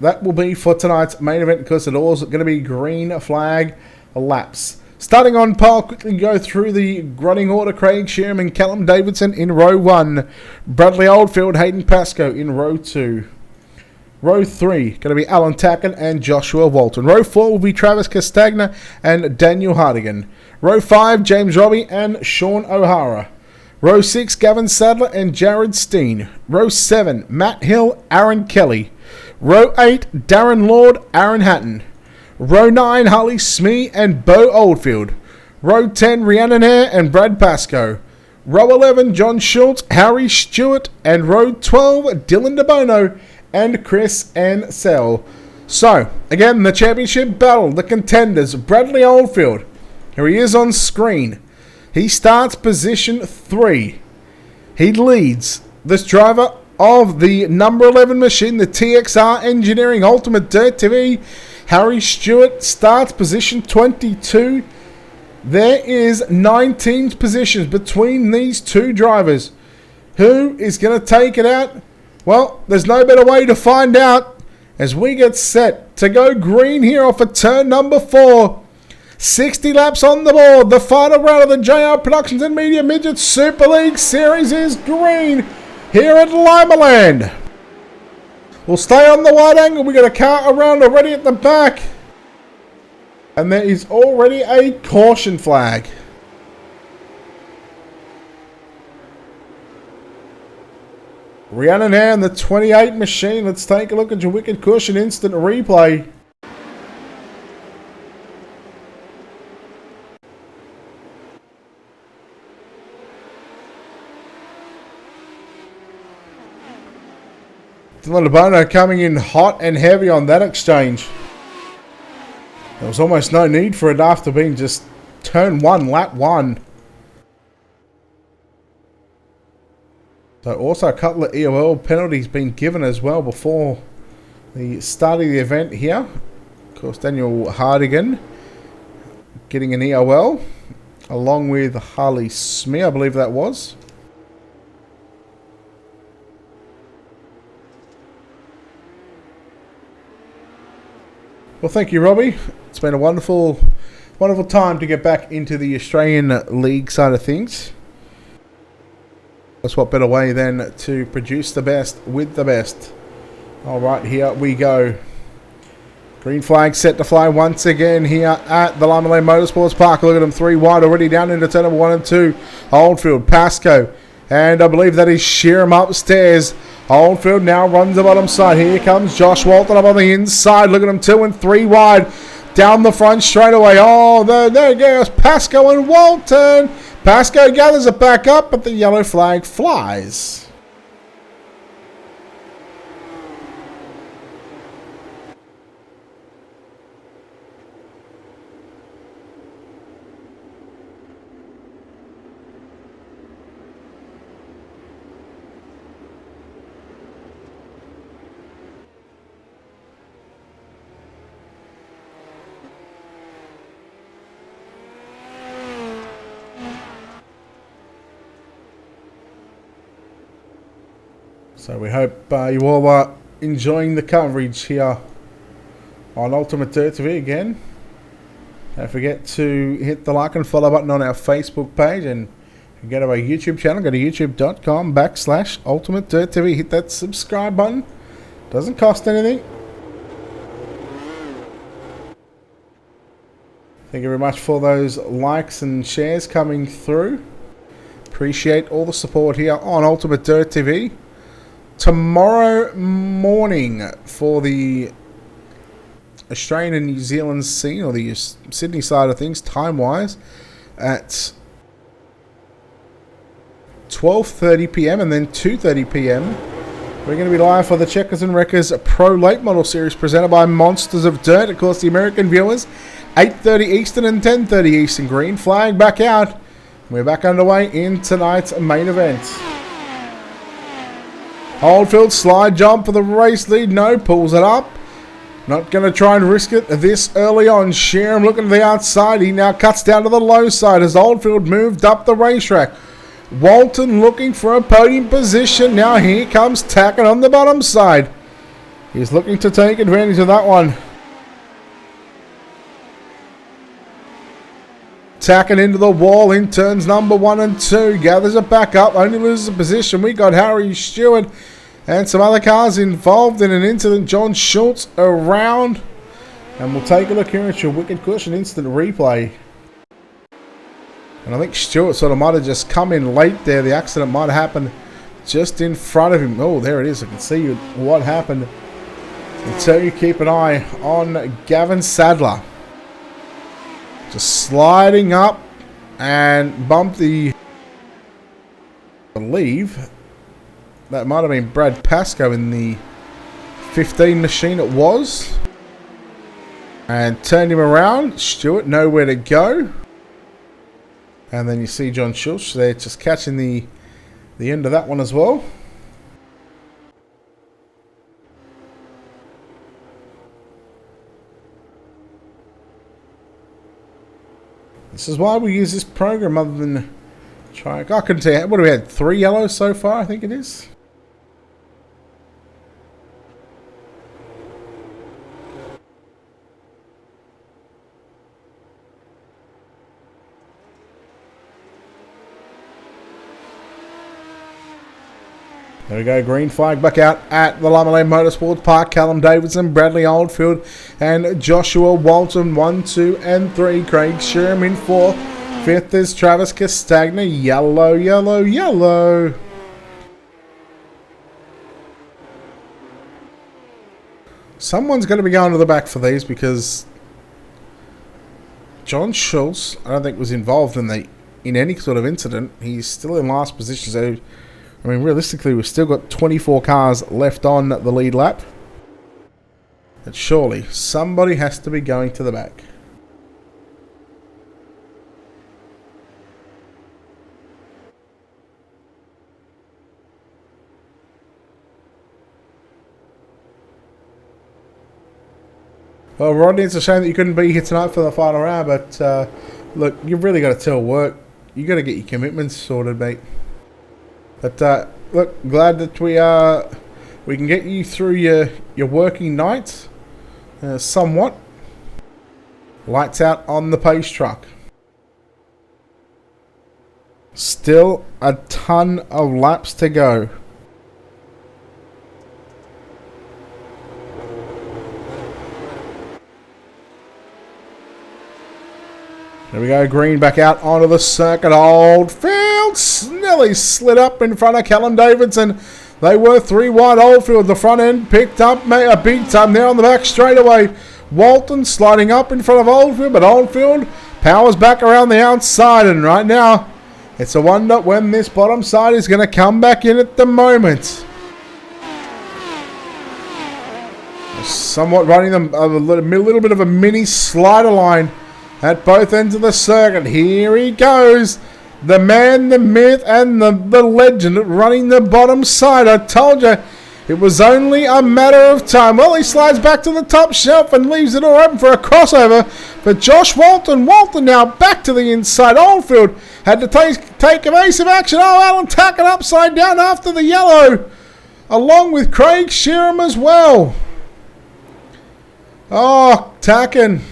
that will be for tonight's main event, because it all is going to be green flag laps. Starting on pole, quickly go through the running order. Craig Sherman, Callum Davidson in row 1. Bradley Oldfield, Hayden Pascoe in row 2. Row 3, going to be Alan Tacken and Joshua Walton. Row 4 will be Travis Castagna and Daniel Hardigan. Row 5, James Robbie and Sean O'Hara. Row 6, Gavin Sadler and Jared Steen. Row 7, Matt Hill, Aaron Kelly. Row 8, Darren Lord, Aaron Hatton. Row 9, Harley Smee and Bo Oldfield. Row 10, Rhiannon Hare and Brad Pascoe. Row 11, John Schultz, Harry Stewart. And row 12, Dylan DeBono and Chris Ansell. So, again, the championship battle, the contenders, Bradley Oldfield. Here he is on screen. He starts position 3. He leads this driver of the number 11 machine, the TXR Engineering Ultimate Dirt TV. Harry Stewart starts position 22. There is 19 positions between these two drivers. Who is going to take it out? Well, there's no better way to find out as we get set to go green here off of turn number 4. 60 laps on the board. The final round of the JR Productions and Media Midget Super League Series is green here at Limaland. We'll stay on the wide angle. We got a car around already at the back. And there is already a caution flag. Rhiannon Hare and the 28 machine. Let's take a look at your Wicked Cushion instant replay. Dylan Bono coming in hot and heavy on that exchange. There was almost no need for it after being just turn 1, lap 1. So also a couple of EOL penalties been given as well before the start of the event here. Of course, Daniel Hardigan getting an EOL along with Harley Smee, I believe that was. Well, thank you, Robbie. It's been a wonderful time to get back into the Australian League side of things. That's what better way than to produce the best with the best. All right, here we go. Green flag set to fly once again here at the Limaland Motorsports Park. Look at them, 3 wide already down into turn number 1 and 2. Oldfield, Pascoe, and I believe that is Sheeran upstairs. Oldfield now runs the bottom side. Here comes Josh Walton up on the inside. Look at them, 2 and 3 wide. Down the front straight away. Oh, there goes Pascoe and Walton. Pascoe gathers it back up, but the yellow flag flies. So we hope you all are enjoying the coverage here on Ultimate Dirt TV again. Don't forget to hit the like and follow button on our Facebook page, and if you go to our YouTube channel, go to youtube.com/Ultimate Dirt TV. Hit that subscribe button. Doesn't cost anything. Thank you very much for those likes and shares coming through. Appreciate all the support here on Ultimate Dirt TV. Tomorrow morning for the Australian and New Zealand scene, or the Sydney side of things, time-wise, at 12:30 p.m. and then 2:30 p.m. We're going to be live for the Checkers and Wreckers Pro Late Model Series presented by Monsters of Dirt. Of course, the American viewers, 8:30 Eastern and 10:30 Eastern. Green flag back out. We're back underway in tonight's main event. Oldfield slide jump for the race lead. No, pulls it up. Not going to try and risk it this early on. Sheeran looking to the outside. He now cuts down to the low side as Oldfield moved up the racetrack. Walton looking for a podium position. Now here comes Tackett on the bottom side. He's looking to take advantage of that one. Tackett into the wall in turns number 1 and 2. Gathers it back up. Only loses a position. We got Harry Stewart and some other cars involved in an incident. John Schultz around. And we'll take a look here at your Wicked Cushion instant replay. And I think Stewart sort of might have just come in late there. The accident might have happened just in front of him. Oh, there it is. I can see what happened. And so you keep an eye on Gavin Sadler. Just sliding up and bumped the, I believe that might have been Brad Pascoe in the 15 machine it was, and turned him around. Stewart nowhere to go, and then you see John Schultz there just catching the end of that one as well. This is why we use this program other than try. I couldn't tell you. What have we had? 3 yellows so far, I think it is. There we go, green flag back out at the Limaland Motorsports Park. Callum Davidson, Bradley Oldfield, and Joshua Walton, 1, 2, and 3. Craig Sherman in 4th. 5th is Travis Castagna. Yellow, yellow, yellow. Someone's going to be going to the back for these because John Schultz, I don't think, was involved in any sort of incident. He's still in last position, so I mean, realistically, we've still got 24 cars left on the lead lap. But surely, somebody has to be going to the back. Well, Rodney, it's a shame that you couldn't be here tonight for the final round, but look, you've really got to tell work. You got to get your commitments sorted, mate. But look, glad that we can get you through your working nights, somewhat. Lights out on the pace truck. Still a ton of laps to go. There we go, Green back out onto the circuit. Oldfield nearly slid up in front of Callum Davidson. They were 3 wide. Oldfield, the front end, picked up a big time there on the back straightaway. Walton sliding up in front of Oldfield, but Oldfield powers back around the outside. And right now, it's a wonder when this bottom side is going to come back in at the moment. Somewhat running them a little bit of a mini slider line at both ends of the circuit. Here he goes. The man, the myth, and the legend running the bottom side. I told you, it was only a matter of time. Well, he slides back to the top shelf and leaves it all open for a crossover for Josh Walton. Walton now back to the inside. Oldfield had to take evasive action. Oh, Alan Tacken upside down after the yellow, along with Craig Sheeran as well. Oh, Tacken.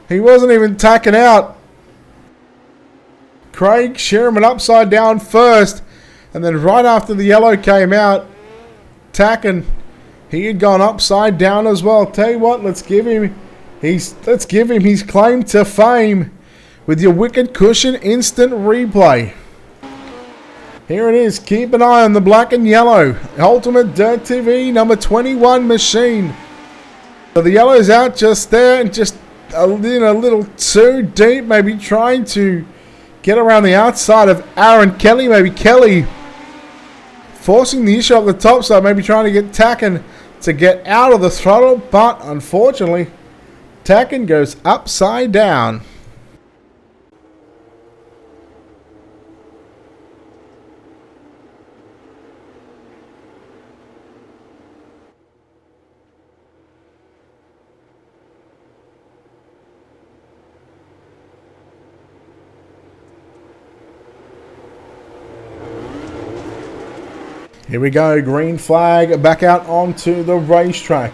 He wasn't even tacking out. Craig Sherman upside down first. And then right after the yellow came out, Tacken, he had gone upside down as well. Tell you what, let's give him his claim to fame with your Wicked Cushion instant replay. Here it is. Keep an eye on the black and yellow. Ultimate Dirt TV number 21 machine. So the yellow's out just there and just a little too deep, maybe trying to get around the outside of Aaron Kelly. Maybe Kelly forcing the issue up the top side, maybe trying to get Tacken to get out of the throttle, but unfortunately, Tacken goes upside down. Here we go, green flag back out onto the racetrack.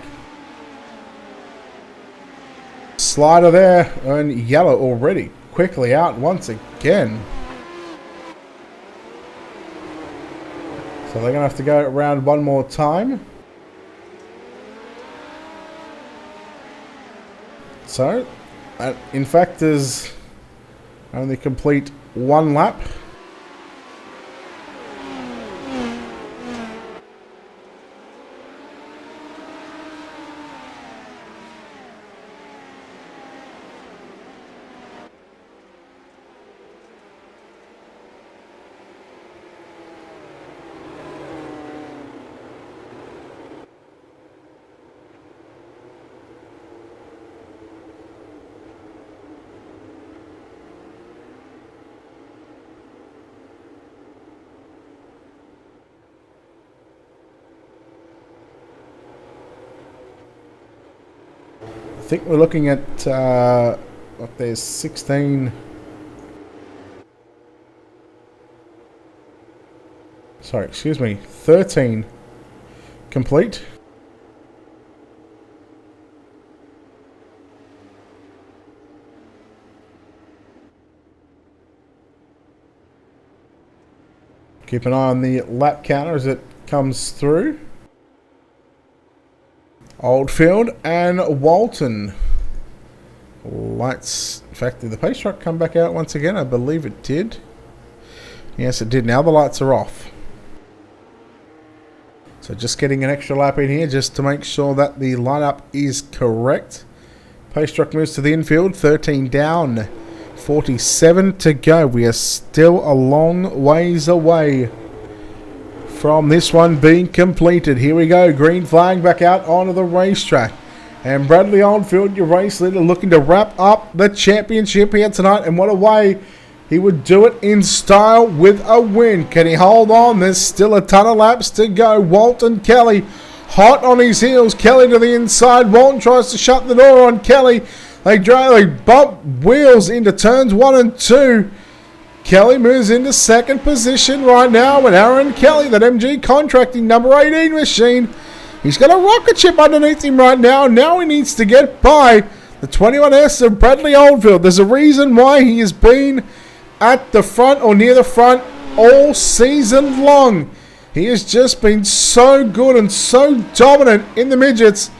Slider there, and yellow already quickly out once again. So they're going to have to go around one more time. So, in fact, there's only complete one lap. I think we're looking at what, there's 16. Sorry, excuse me, 13 complete. Keep an eye on the lap counter as it comes through. Oldfield and Walton. Lights. In fact, did the pace truck come back out once again? I believe it did. Yes, it did. Now the lights are off. So just getting an extra lap in here just to make sure that the lineup is correct. Pace truck moves to the infield. 13 down. 47 to go. We are still a long ways away from this one being completed. Here we go. Green flag back out onto the racetrack. And Bradley Oldfield, your race leader, looking to wrap up the championship here tonight. And what a way he would do it in style with a win. Can he hold on? There's still a ton of laps to go. Walton Kelly hot on his heels. Kelly to the inside. Walton tries to shut the door on Kelly. They bump wheels into turns 1 and 2. Kelly moves into second position right now. And Aaron Kelly, that MG Contracting number 18 machine, he's got a rocket ship underneath him right now. Now he needs to get by the 21S of Bradley Oldfield. There's a reason why he has been at the front or near the front all season long. He has just been so good and so dominant in the midgets.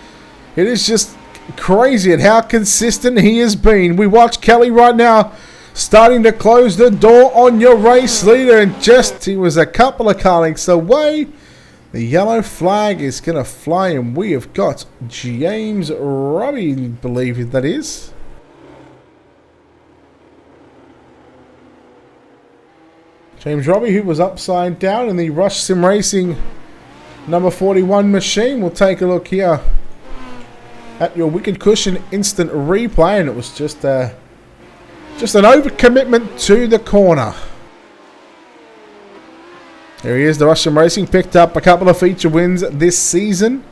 It is just crazy at how consistent he has been. We watch Kelly right now starting to close the door on your race leader, and just he was a couple of car lengths away. The yellow flag is going to fly, and we have got James Robbie, I believe that is. James Robbie, who was upside down in the Rush Sim Racing number 41 machine. We'll take a look here at your Wicked Cushion instant replay, and it was just an overcommitment to the corner. There he is, the Rush Sim Racing, picked up a couple of feature wins this season.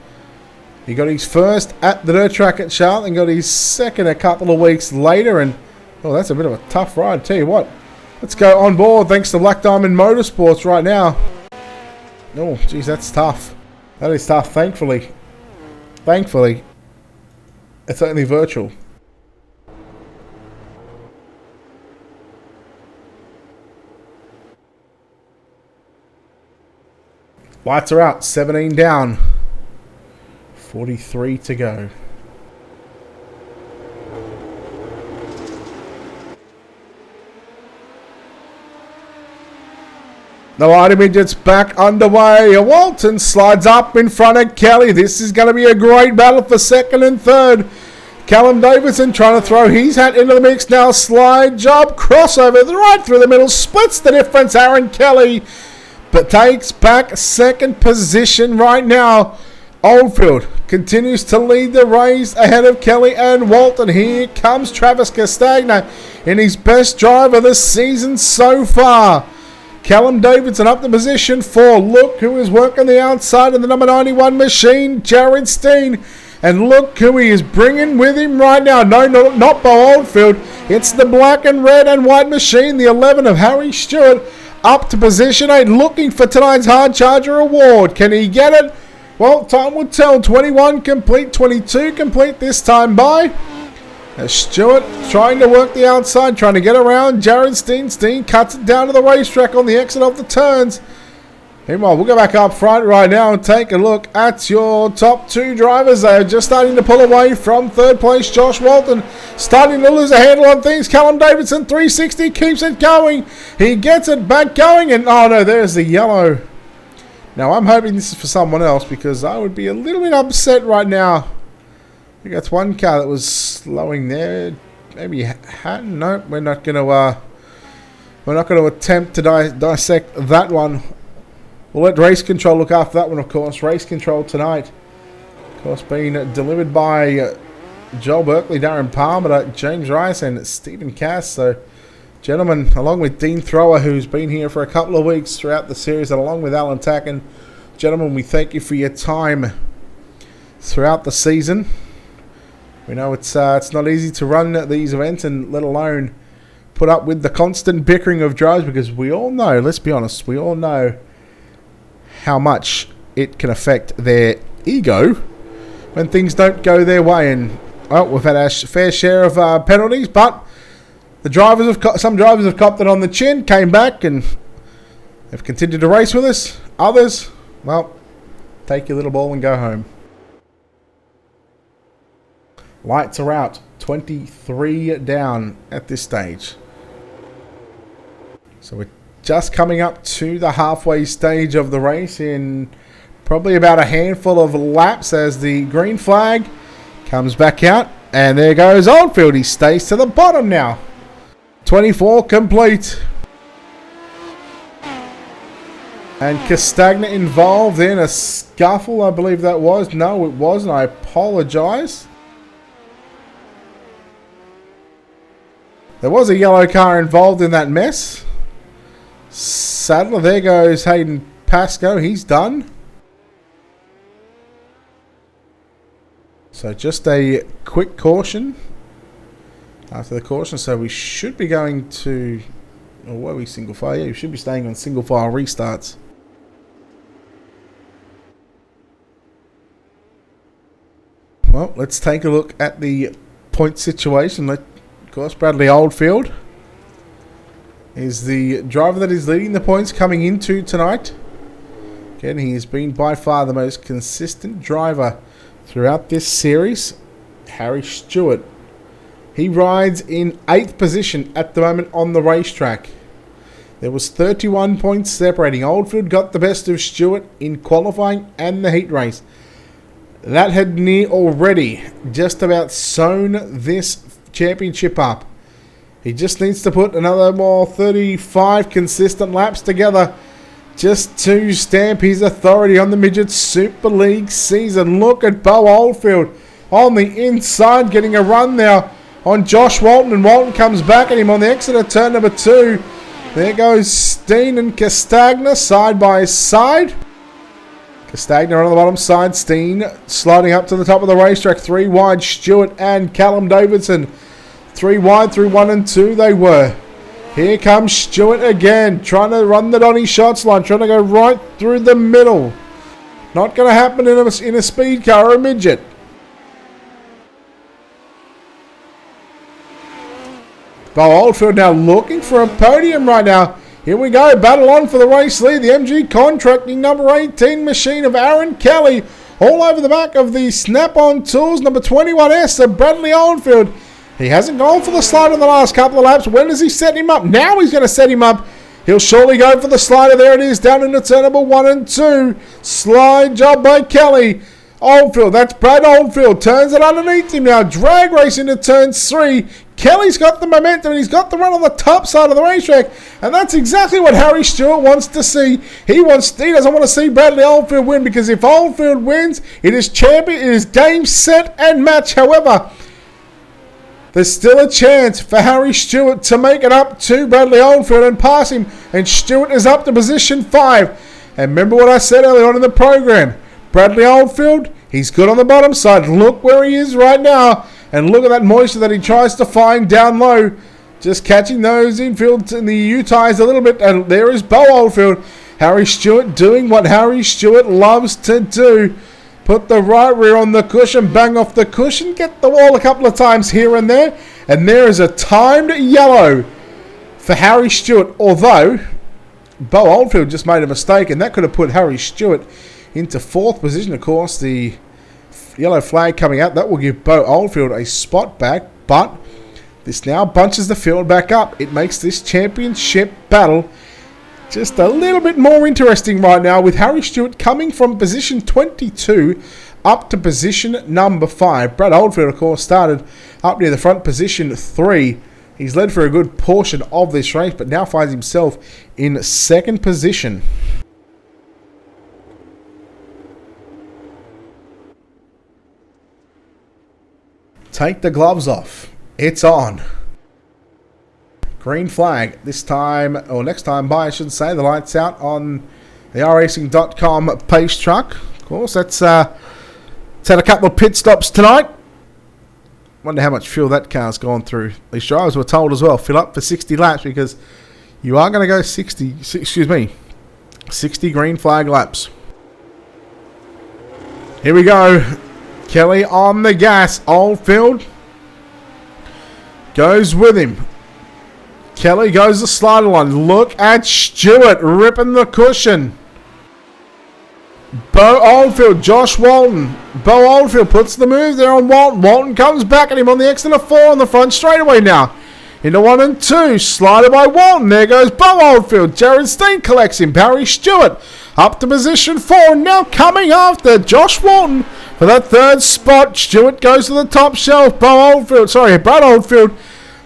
He got his first at the dirt track at Charlotte and got his second a couple of weeks later, and oh, that's a bit of a tough ride, tell you what. Let's go on board thanks to Black Diamond Motorsports right now. Oh, geez, that's tough. That is tough, thankfully. Thankfully, it's only virtual. Lights are out, 17 down. 43 to go. The Lighter Midget's back underway. Walton slides up in front of Kelly. This is going to be a great battle for second and third. Callum Davidson trying to throw his hat into the mix now. Slide job, crossover right through the middle. Splits the difference. Aaron Kelly, but takes back second position right now. Oldfield continues to lead the race ahead of Kelly and Walton. Here comes Travis Castagna in his best drive of the season so far. Callum Davidson up to position 4. Look who is working the outside of the number 91 machine, Jared Steen. And look who he is bringing with him right now. No, not Bo Oldfield. It's the black and red and white machine, the 11 of Harry Stewart, up to position 8, looking for tonight's Hard Charger award. Can he get it? Well, time will tell. 21 complete, 22 complete this time by Stewart, trying to work the outside, trying to get around Jared Steen. Steen cuts it down to the racetrack on the exit of the turns. Meanwhile, we'll go back up front right now and take a look at your top 2 drivers. They are just starting to pull away from third place. Josh Walton starting to lose a handle on things. Callum Davidson, 360, keeps it going. He gets it back going, and oh no, there's the yellow. Now, I'm hoping this is for someone else because I would be a little bit upset right now. I think that's one car that was slowing there. Maybe Hatton. No, we're not going to attempt to dissect that one. We'll let Race Control look after that one, of course. Race Control tonight, of course, being delivered by Joel Berkeley, Darren Palmer, James Rice, and Stephen Cass. So, gentlemen, along with Dean Thrower, who's been here for a couple of weeks throughout the series, and along with Alan Tacken, gentlemen, we thank you for your time throughout the season. We know it's not easy to run these events, and let alone put up with the constant bickering of drivers, because we all know, let's be honest, we all know how much it can affect their ego when things don't go their way. And well, we've had our fair share of penalties, but some drivers have copped it on the chin, came back, and have continued to race with us. Others, well, take your little ball and go home. Lights are out, 23 down at this stage. So we're just coming up to the halfway stage of the race in probably about a handful of laps as the green flag comes back out. And there goes Oldfield. He stays to the bottom now. 24 complete. And Castagna involved in a scuffle, I believe that was. No, it wasn't. I apologise. There was a yellow car involved in that mess. Sadler, there goes Hayden Pascoe. He's done. So just a quick caution after the caution. So we should be going to... Or were we single file? Yeah, we should be staying on single file restarts. Well, let's take a look at the point situation. Of course, Bradley Oldfield is the driver that is leading the points coming into tonight. Again, he has been by far the most consistent driver throughout this series. Harry Stewart. He rides in 8th position at the moment on the racetrack. There was 31 points separating. Oldfield got the best of Stewart in qualifying and the heat race. That had already just about sewn this championship up. He just needs to put another more 35 consistent laps together just to stamp his authority on the Midget Super League season. Look at Bo Oldfield on the inside getting a run now on Josh Walton, and Walton comes back at him on the exit of turn number 2. There goes Steen and Castagna side by side. Castagna on the bottom side, Steen sliding up to the top of the racetrack. 3 wide, Stewart and Callum Davidson. 3 wide through 1 and 2 they were. Here comes Stewart again, trying to run the Donny shots line, trying to go right through the middle. Not going to happen in a speed car or a midget. Bo Oldfield now looking for a podium right now. Here we go, battle on for the race lead. The MG Contracting number 18 machine of Aaron Kelly. All over the back of the Snap-on Tools number 21S of Bradley Oldfield. He hasn't gone for the slide in the last couple of laps. When does he set him up? Now he's going to set him up. He'll surely go for the slider. There it is, down into turn number 1 and 2. Slide job by Kelly. Oldfield, that's Brad Oldfield. Turns it underneath him now. Drag race into turn 3. Kelly's got the momentum and he's got the run on the top side of the racetrack. And that's exactly what Harry Stewart wants to see. He doesn't want to see Bradley Oldfield win, because if Oldfield wins, it is champion, it is game, set and match. However, there's still a chance for Harry Stewart to make it up to Bradley Oldfield and pass him. And Stewart is up to position 5. And remember what I said earlier on in the program. Bradley Oldfield, he's good on the bottom side. Look where he is right now. And look at that moisture that he tries to find down low. Just catching those infields in the U-ties a little bit. And there is Bo Oldfield. Harry Stewart doing what Harry Stewart loves to do. Put the right rear on the cushion, bang off the cushion, get the wall a couple of times here and there. And there is a timed yellow for Harry Stewart. Although, Bo Oldfield just made a mistake, and that could have put Harry Stewart into 4th position. Of course, the yellow flag coming out, that will give Bo Oldfield a spot back, but this now bunches the field back up. It makes this championship battle just a little bit more interesting right now, with Harry Stewart coming from position 22 up to position number 5. Brad Oldfield, of course, started up near the front, position 3. He's led for a good portion of this race, but now finds himself in 2nd position. Take the gloves off. It's on. Green flag. This time, or next time by, I should say. The lights out on the racing.com pace truck. Of course, it's had a couple of pit stops tonight. Wonder how much fuel that car's gone through. These drivers were told as well, fill up for 60 laps, because you are going to go 60 green flag laps. Here we go. Kelly on the gas. Oldfield goes with him. Kelly goes the slider line. Look at Stewart ripping the cushion. Bo Oldfield, Josh Walton. Bo Oldfield puts the move there on Walton. Walton comes back at him on the exit of 4 on the front straightaway now. Into 1 and 2. Slider by Walton. There goes Bo Oldfield. Jared Steen collects him. Harry Stewart up to position 4. Now coming after Josh Walton for that 3rd spot. Stewart goes to the top shelf. Brad Oldfield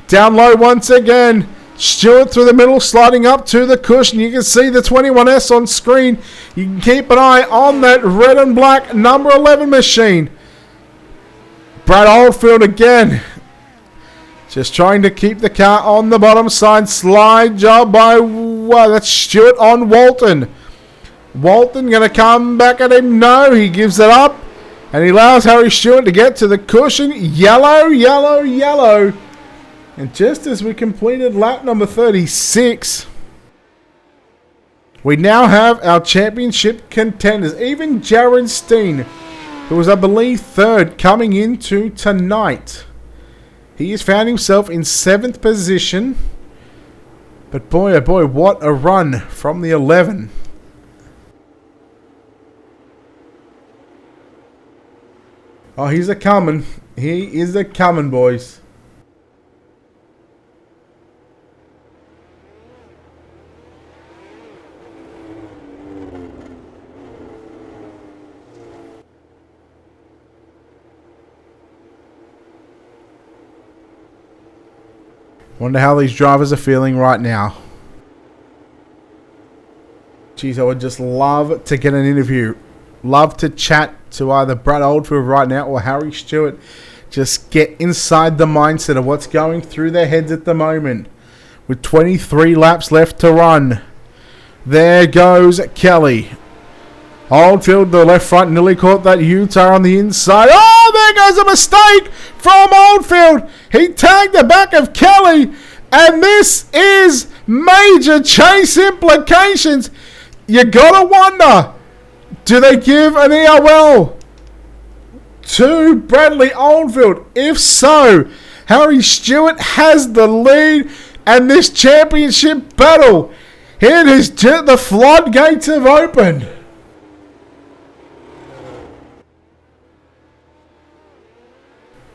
down low once again. Stewart through the middle, sliding up to the cushion. You can see the 21S on screen. You can keep an eye on that red and black number 11 machine. Brad Oldfield again. Just trying to keep the car on the bottom side. Slide job by, that's Stewart on Walton. Walton going to come back at him. No, he gives it up. And he allows Harry Stewart to get to the cushion. Yellow, yellow, yellow. And just as we completed lap number 36, we now have our championship contenders. Even Jared Steen, who was, I believe, third coming into tonight. He has found himself in 7th position. But boy, oh boy, what a run from the 11. Oh, he's a coming. He is a coming, boys. Wonder how these drivers are feeling right now. Geez, I would just love to get an interview. Love to chat to either Brad Oldfield right now or Harry Stewart. Just get inside the mindset of what's going through their heads at the moment. With 23 laps left to run. There goes Kelly. Oldfield, the left front, nearly caught that U-turn on the inside. Oh, there goes a mistake from Oldfield. He tagged the back of Kelly. And this is major chase implications. You gotta wonder, do they give an EOL to Bradley Oldfield? If so, Harry Stewart has the lead and this championship battle. It is the floodgates have opened.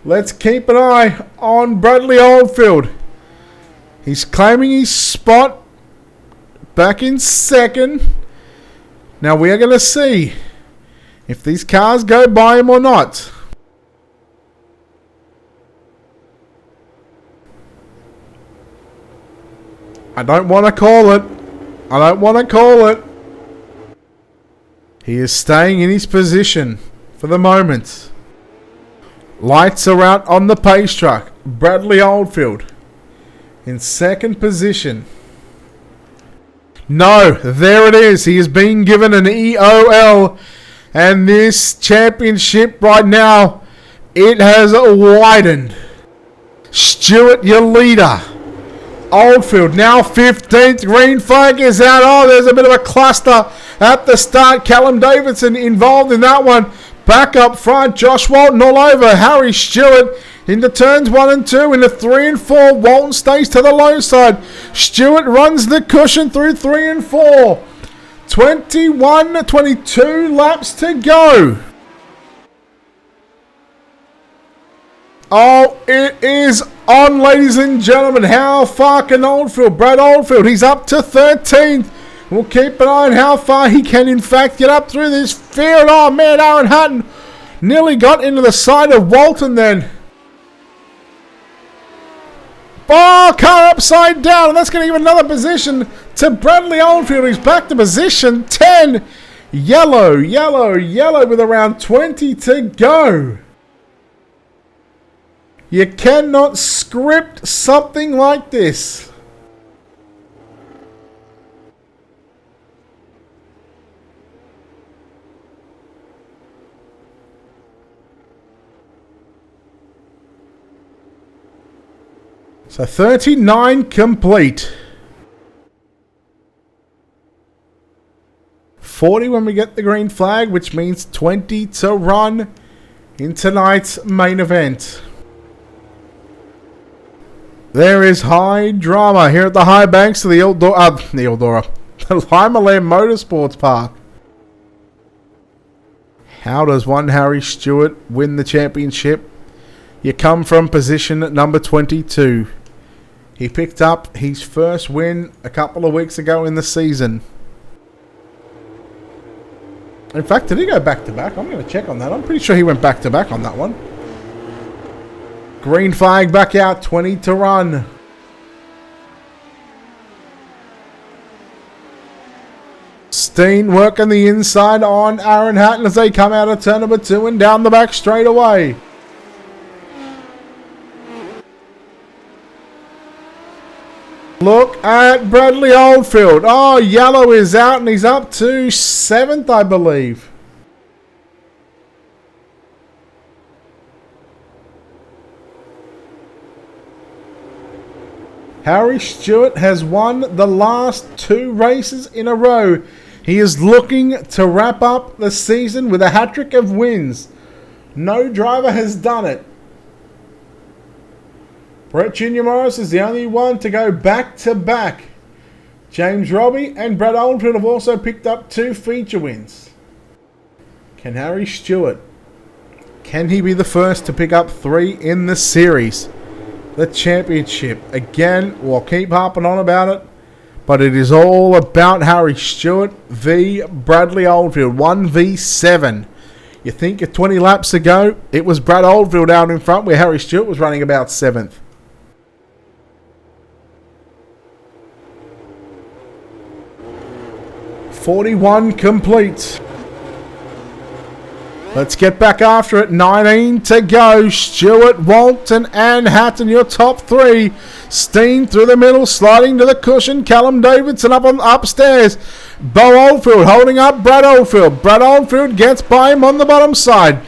Let's keep an eye on Bradley Oldfield. He's claiming his spot back in 2nd. Now we are going to see if these cars go by him or not. I don't want to call it. I don't want to call it. He is staying in his position for the moment. Lights are out on the pace truck. Bradley Oldfield in 2nd position. No, there it is. He is being given an EOL. And this championship right now, it has widened. Stewart, your leader. Oldfield now 15th. Green flag is out. Oh, there's a bit of a cluster at the start. Callum Davidson involved in that one. Back up front, Josh Walton all over. Harry Stewart into turns 1 and 2. Into 3 and 4, Walton stays to the low side. Stewart runs the cushion through 3 and 4. 22 laps to go. Oh, it is on, ladies and gentlemen. How far can Oldfield? Brad Oldfield, he's up to 13th. We'll keep an eye on how far he can, in fact, get up through this field. Oh, man, Aaron Hutton nearly got into the side of Walton then. Oh, car upside down. And that's going to give another position to Bradley Oldfield. He's back to position 10. Yellow, yellow, yellow with around 20 to go. You cannot script something like this. So 39 complete. 40 when we get the green flag, which means 20 to run in tonight's main event. There is high drama here at the high banks of the Limaland Motorsports Park. How does one Harry Stewart win the championship? You come from position number 22. He picked up his first win a couple of weeks ago in the season. In fact, did he go back-to-back? I'm going to check on that. I'm pretty sure he went back-to-back on that one. Green flag back out, 20 to run. Steen working the inside on Aaron Hatton as they come out of turn number 2 and down the back straight away. Look at Bradley Oldfield. Oh, yellow is out and he's up to 7th, I believe. Harry Stewart has won the last 2 races in a row. He is looking to wrap up the season with a hat-trick of wins. No driver has done it. Brett Jr. Morris is the only one to go back-to-back. James Robbie and Brad Oldfield have also picked up 2 feature wins. Can Harry Stewart, can he be the first to pick up 3 in the series? The championship. Again, we'll keep harping on about it, but it is all about Harry Stewart v Bradley Oldfield. 1v7. You think 20 laps ago, it was Brad Oldfield out in front where Harry Stewart was running about 7th. .41 complete. Let's get back after it. 19 to go. Stewart, Walton and Hatton, your top 3. Steen through the middle, sliding to the cushion. Callum Davidson up on upstairs. Bo Oldfield holding up Brad Oldfield. Brad Oldfield gets by him on the bottom side.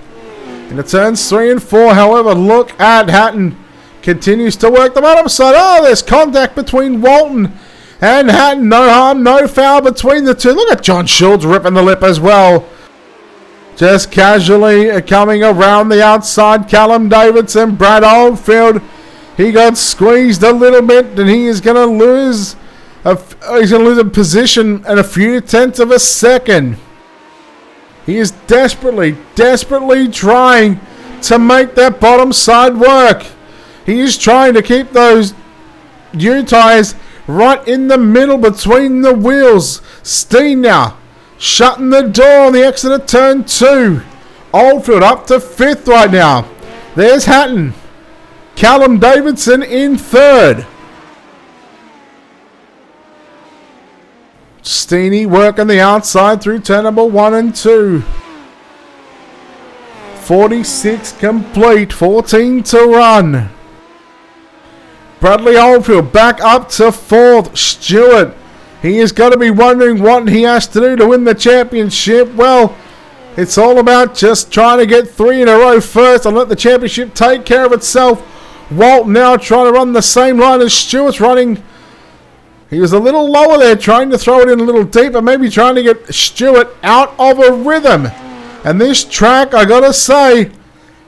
Into turns 3 and 4. However, look at Hatton. Continues to work the bottom side. Oh, there's contact between Walton and Hatton. No harm, no foul between the two. Look at John Schultz ripping the lip as well. Just casually coming around the outside, Callum Davidson, Brad Oldfield. He got squeezed a little bit, and he is going to lose. He's going to lose a position and a few tenths of a second. He is desperately trying to make that bottom side work. He is trying to keep those new tyres right in the middle between the wheels. Steen now shutting the door on the exit of turn 2. Oldfield up to 5th right now. There's Hatton. Callum Davidson in 3rd. Steenie working the outside through turn number 1 and 2. 46 complete. 14 to run. Bradley Oldfield back up to 4th. Stewart. He has got to be wondering what he has to do to win the championship. Well, it's all about just trying to get 3 in a row first and let the championship take care of itself. Walt now trying to run the same line as Stewart's running. He was a little lower there, trying to throw it in a little deeper, maybe trying to get Stewart out of a rhythm. And this track, I gotta say,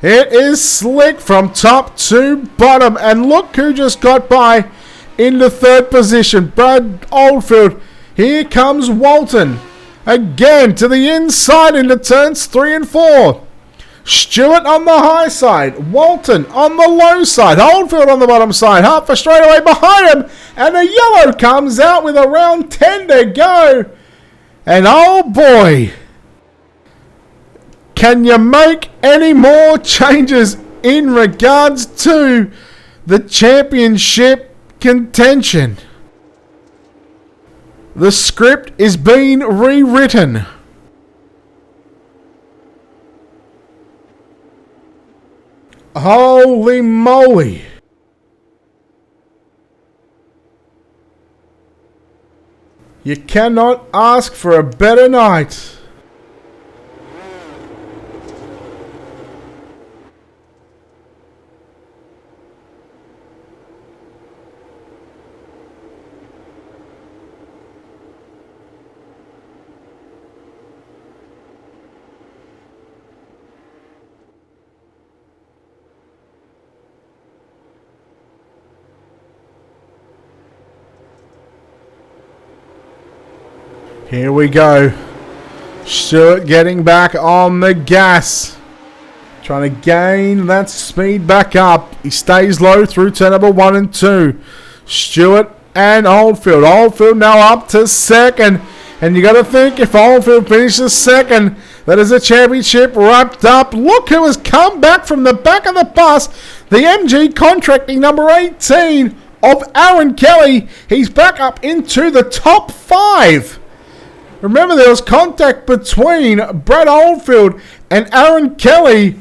it is slick from top to bottom. And look who just got by into 3rd position. Brad Oldfield. Here comes Walton. Again to the inside into turns 3 and 4. Stewart on the high side. Walton on the low side. Oldfield on the bottom side. Half a straightaway behind him. And a yellow comes out with around 10 to go. And oh boy, can you make any more changes in regards to the championship contention? The script is being rewritten. Holy moly. You cannot ask for a better night. Here we go. Stewart getting back on the gas. Trying to gain that speed back up. He stays low through turn number 1 and 2. Stewart and Oldfield. Oldfield now up to 2nd. And you got to think if Oldfield finishes 2nd, that is a championship wrapped up. Look who has come back from the back of the bus. The MG contracting number 18 of Aaron Kelly. He's back up into the top 5. Remember, there was contact between Brad Oldfield and Aaron Kelly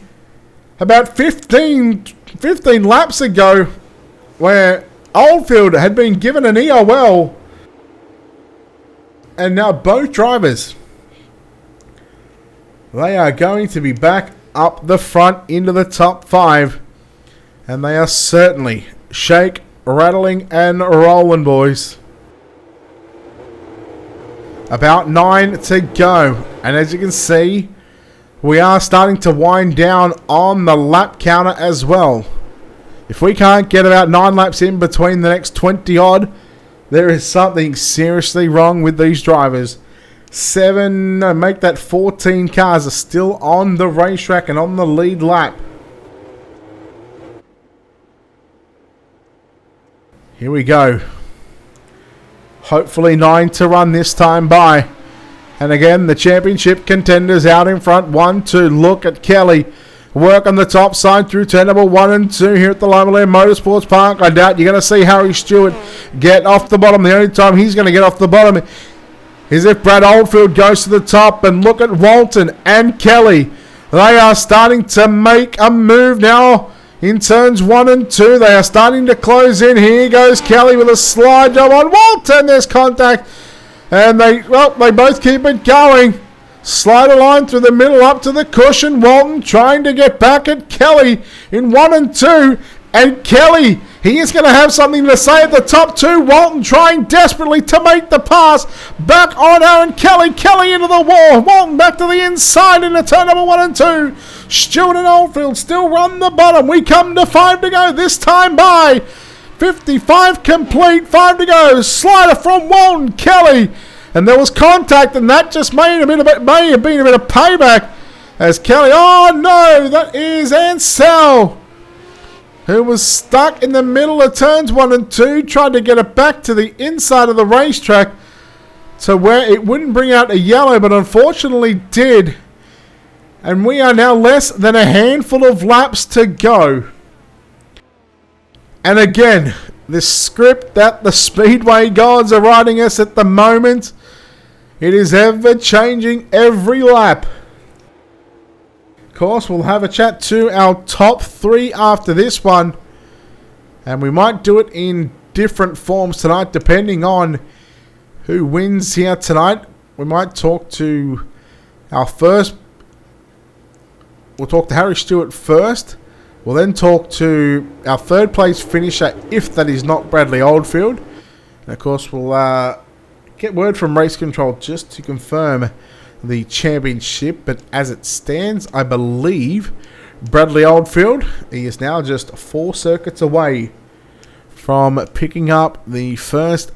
about 15 laps ago, where Oldfield had been given an EOL, and now both drivers, they are going to be back up the front into the top 5, and they are certainly shake, rattling, and rolling, boys. About 9 to go, and as you can see, we are starting to wind down on the lap counter as well. If we can't get about 9 laps in between the next 20 odd, there is something seriously wrong with these drivers. 14 cars are still on the racetrack and on the lead lap. Here we go. Hopefully 9 to run this time by. And again, the championship contenders out in front. 1, 2. Look at Kelly. Work on the top side through turn number 1 and 2 here at the Limaland Motorsports Park. I doubt you're going to see Harry Stewart get off the bottom. The only time he's going to get off the bottom is if Brad Oldfield goes to the top. And look at Walton and Kelly. They are starting to make a move now. In turns 1 and 2, they are starting to close in. Here goes Kelly with a slide job on Walton. There's contact. And they both keep it going. Slide a line through the middle up to the cushion. Walton trying to get back at Kelly in 1 and 2. And Kelly, he is going to have something to say at the top 2. Walton trying desperately to make the pass. Back on Aaron Kelly. Kelly into the wall. Walton back to the inside into turn number 1 and 2. Stewart and Oldfield still run the bottom. We come to 5 to go this time by. 55 complete, 5 to go. Slider from Walton, Kelly. And there was contact, and that just may have been a bit of payback. As Kelly, oh no, that is Ansel, who was stuck in the middle of turns 1 and 2, tried to get it back to the inside of the racetrack to where it wouldn't bring out a yellow, but unfortunately did. And we are now less than a handful of laps to go. And again, this script that the Speedway gods are writing us at the moment, it is ever changing every lap. Of course, we'll have a chat to our top 3 after this one. And we might do it in different forms tonight, depending on who wins here tonight. We might talk to our first. We'll talk to Harry Stewart first. We'll then talk to our 3rd place finisher, if that is not Bradley Oldfield. And of course, we'll get word from Race Control just to confirm the championship. But as it stands, I believe Bradley Oldfield, he is now just 4 circuits away from picking up the first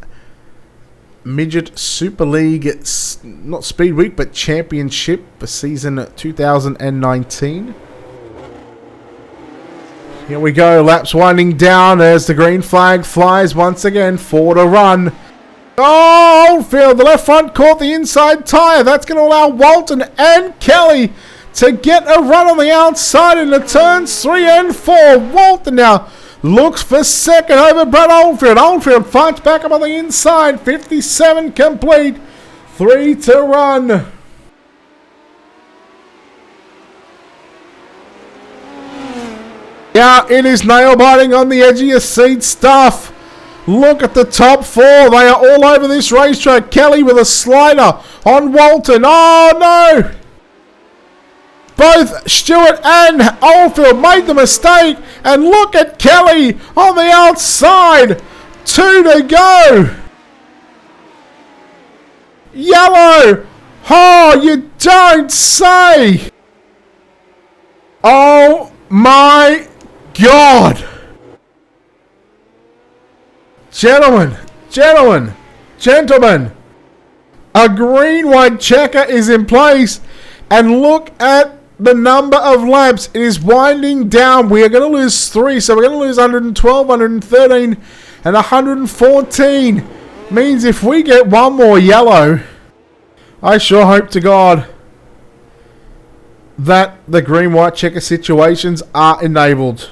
Midget Super League, not Speed Week, but Championship for season 2019. Here we go, laps winding down as the green flag flies once again. 4 to run. Oh, Oldfield, the left front caught the inside tyre. That's going to allow Walton and Kelly to get a run on the outside into turns 3 and 4. Walton now looks for second over Brad Oldfield. Oldfield fights back up on the inside. 57 complete. 3 to run. Yeah, it is nail-biting on the edge of your seat stuff. Look at the top 4. They are all over this racetrack. Kelly with a slider on Walton. Oh, no. Both Stewart and Oldfield made the mistake. And look at Kelly on the outside. 2 to go. Yellow. Oh, you don't say. Oh, my God. Gentlemen, a green-white checker is in place. And look at the number of laps. It is winding down. We are going to lose 3. So we're going to lose 112, 113, and 114. Means if we get one more yellow, I sure hope to God that the green-white checker situations are enabled.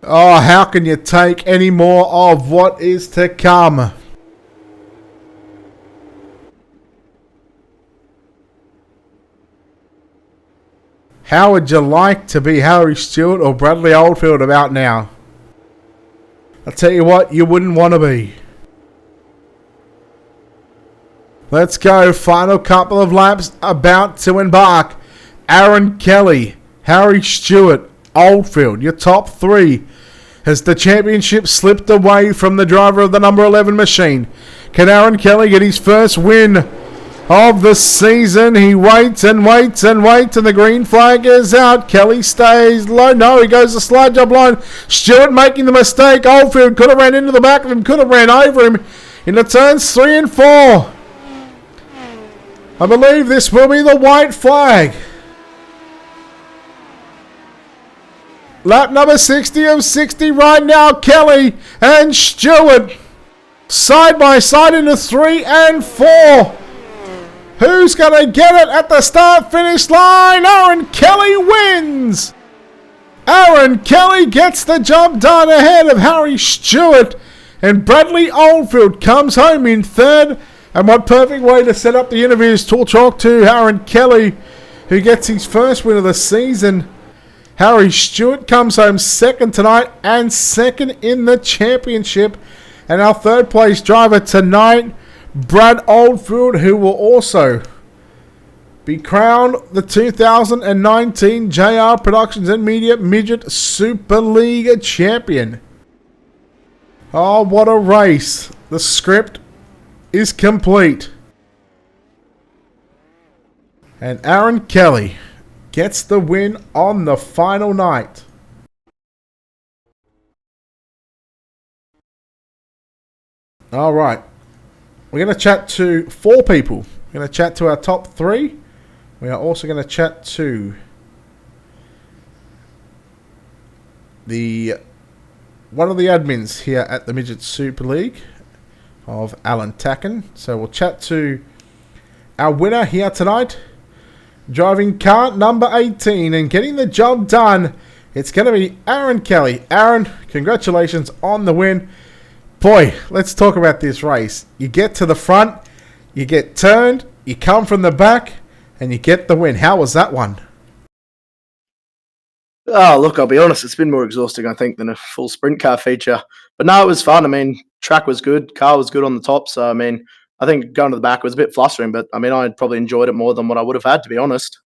Oh, how can you take any more of what is to come? How would you like to be Harry Stewart or Bradley Oldfield about now? I'll tell you what, you wouldn't want to be. Let's go. Final couple of laps about to embark. Aaron Kelly, Harry Stewart, Oldfield, your top three. Has the championship slipped away from the driver of the number 11 machine? Can Aaron Kelly get his first win of the season? He waits and waits and waits, and the green flag is out. Kelly stays low. No, he goes the slide job line. Stewart making the mistake. Oldfield could have ran into the back of him, could have ran over him in the turns 3 and 4. I believe this will be the white flag. Lap number 60 of 60 right now. Kelly and Stewart side by side into 3 and 4. Who's going to get it at the start-finish line? Aaron Kelly wins. Aaron Kelly gets the job done ahead of Harry Stewart. And Bradley Oldfield comes home in third. And what perfect way to set up the interviews to talk to Aaron Kelly, who gets his first win of the season. Harry Stewart comes home second tonight and second in the championship. And our third place driver tonight, Brad Oldfield, who will also be crowned the 2019 JR Productions and Media Midget Super League champion. Oh, what a race. The script is complete. And Aaron Kelly gets the win on the final night. All right. We're going to chat to 4 people. We're going to chat to our top 3. We are also going to chat to one of the admins here at the Midget Super League of Alan Tacken. So we'll chat to our winner here tonight, driving car number 18 and getting the job done. It's going to be Aaron Kelly. Aaron, congratulations on the win. Boy, let's talk about this race. You get to the front, you get turned, you come from the back, and you get the win. How was that one? Oh, look, I'll be honest, it's been more exhausting, I think, than a full sprint car feature. But no, it was fun. I mean, track was good, car was good on the top. So, I mean, I think going to the back was a bit flustering, but I mean, I probably enjoyed it more than what I would have had, to be honest.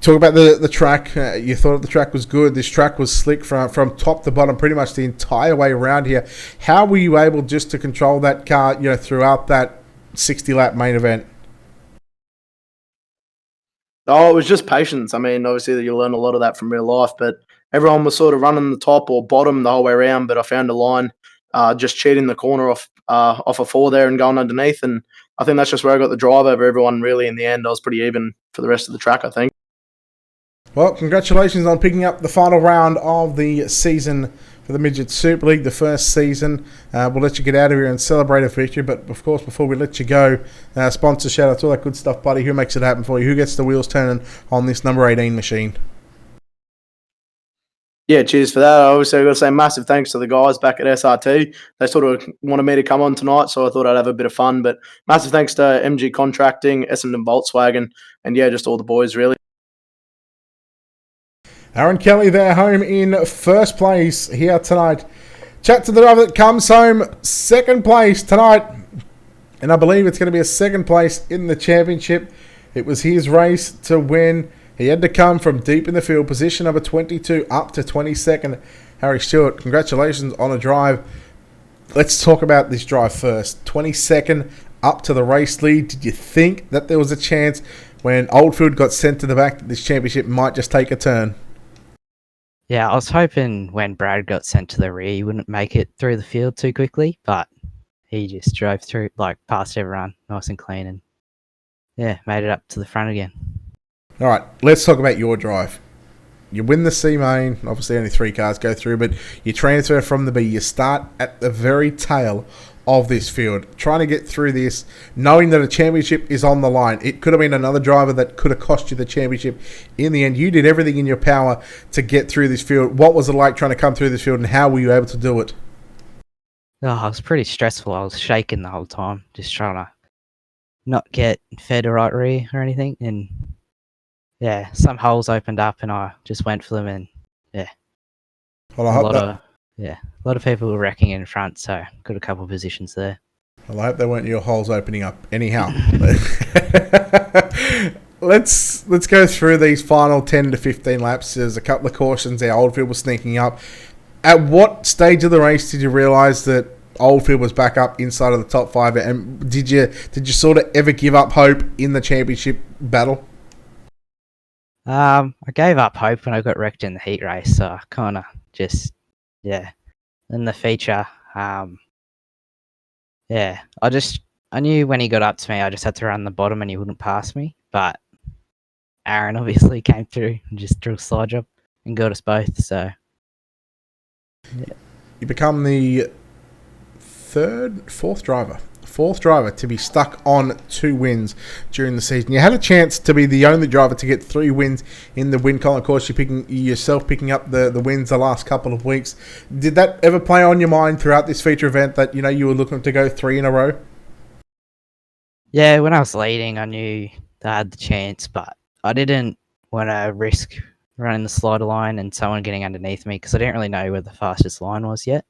Talk about the track. You thought the track was good. This track was slick from top to bottom, pretty much the entire way around here. How were you able just to control that car, throughout that 60-lap main event? Oh, it was just patience. I mean, obviously you learn a lot of that from real life, but everyone was sort of running the top or bottom the whole way around. But I found a line, just cheating the corner off a 4 there and going underneath, and I think that's just where I got the drive over everyone. Really, in the end, I was pretty even for the rest of the track, I think. Well, congratulations on picking up the final round of the season for the Midget Super League, the first season. We'll let you get out of here and celebrate a victory. But, of course, before we let you go, sponsor shout-outs, all that good stuff, buddy. Who makes it happen for you? Who gets the wheels turning on this number 18 machine? Yeah, cheers for that. I also got to say massive thanks to the guys back at SRT. They sort of wanted me to come on tonight, so I thought I'd have a bit of fun. But massive thanks to MG Contracting, Essendon Volkswagen, and, yeah, just all the boys, really. Aaron Kelly there, home in first place here tonight. Chat to the driver that comes home second place tonight. And I believe it's going to be a second place in the championship. It was his race to win. He had to come from deep in the field, position number 22 up to 22nd. Harry Stewart, congratulations on a drive. Let's talk about this drive first. 22nd up to the race lead. Did you think that there was a chance when Oldfield got sent to the back that this championship might just take a turn? Yeah, I was hoping when Brad got sent to the rear, he wouldn't make it through the field too quickly, but he just drove through, past everyone, nice and clean, and yeah, made it up to the front again. All right, let's talk about your drive. You win the C main. Obviously, only 3 cars go through, but you transfer from the B. You start at the very tail of this field, trying to get through this, knowing that a championship is on the line. It could have been another driver that could have cost you the championship. In the end, you did everything in your power to get through this field. What was it like trying to come through this field, and how were you able to do it? Oh, it was pretty stressful. I was shaking the whole time, just trying to not get fed a right rear or anything. And yeah, some holes opened up, and I just went for them. And yeah, Well, I hope a lot of people were wrecking in front, so got a couple of positions there. Well, I hope they weren't your holes opening up. Anyhow, let's go through these final 10 to 15 laps. There's a couple of cautions there. Oldfield was sneaking up. At what stage of the race did you realise that Oldfield was back up inside of the top 5? And did you sort of ever give up hope in the championship battle? I gave up hope when I got wrecked in the heat race, so I kind of just, yeah. In the feature, I knew when he got up to me, I just had to run the bottom and he wouldn't pass me. But Aaron obviously came through and just drew a slide job and got us both. So yeah. You become the fourth driver to be stuck on 2 wins during the season. You had a chance to be the only driver to get 3 wins in the win column. Of course, you're picking up the wins the last couple of weeks. Did that ever play on your mind throughout this feature event that you were looking to go 3 in a row? Yeah, when I was leading, I knew that I had the chance, but I didn't want to risk running the slider line and someone getting underneath me because I didn't really know where the fastest line was yet.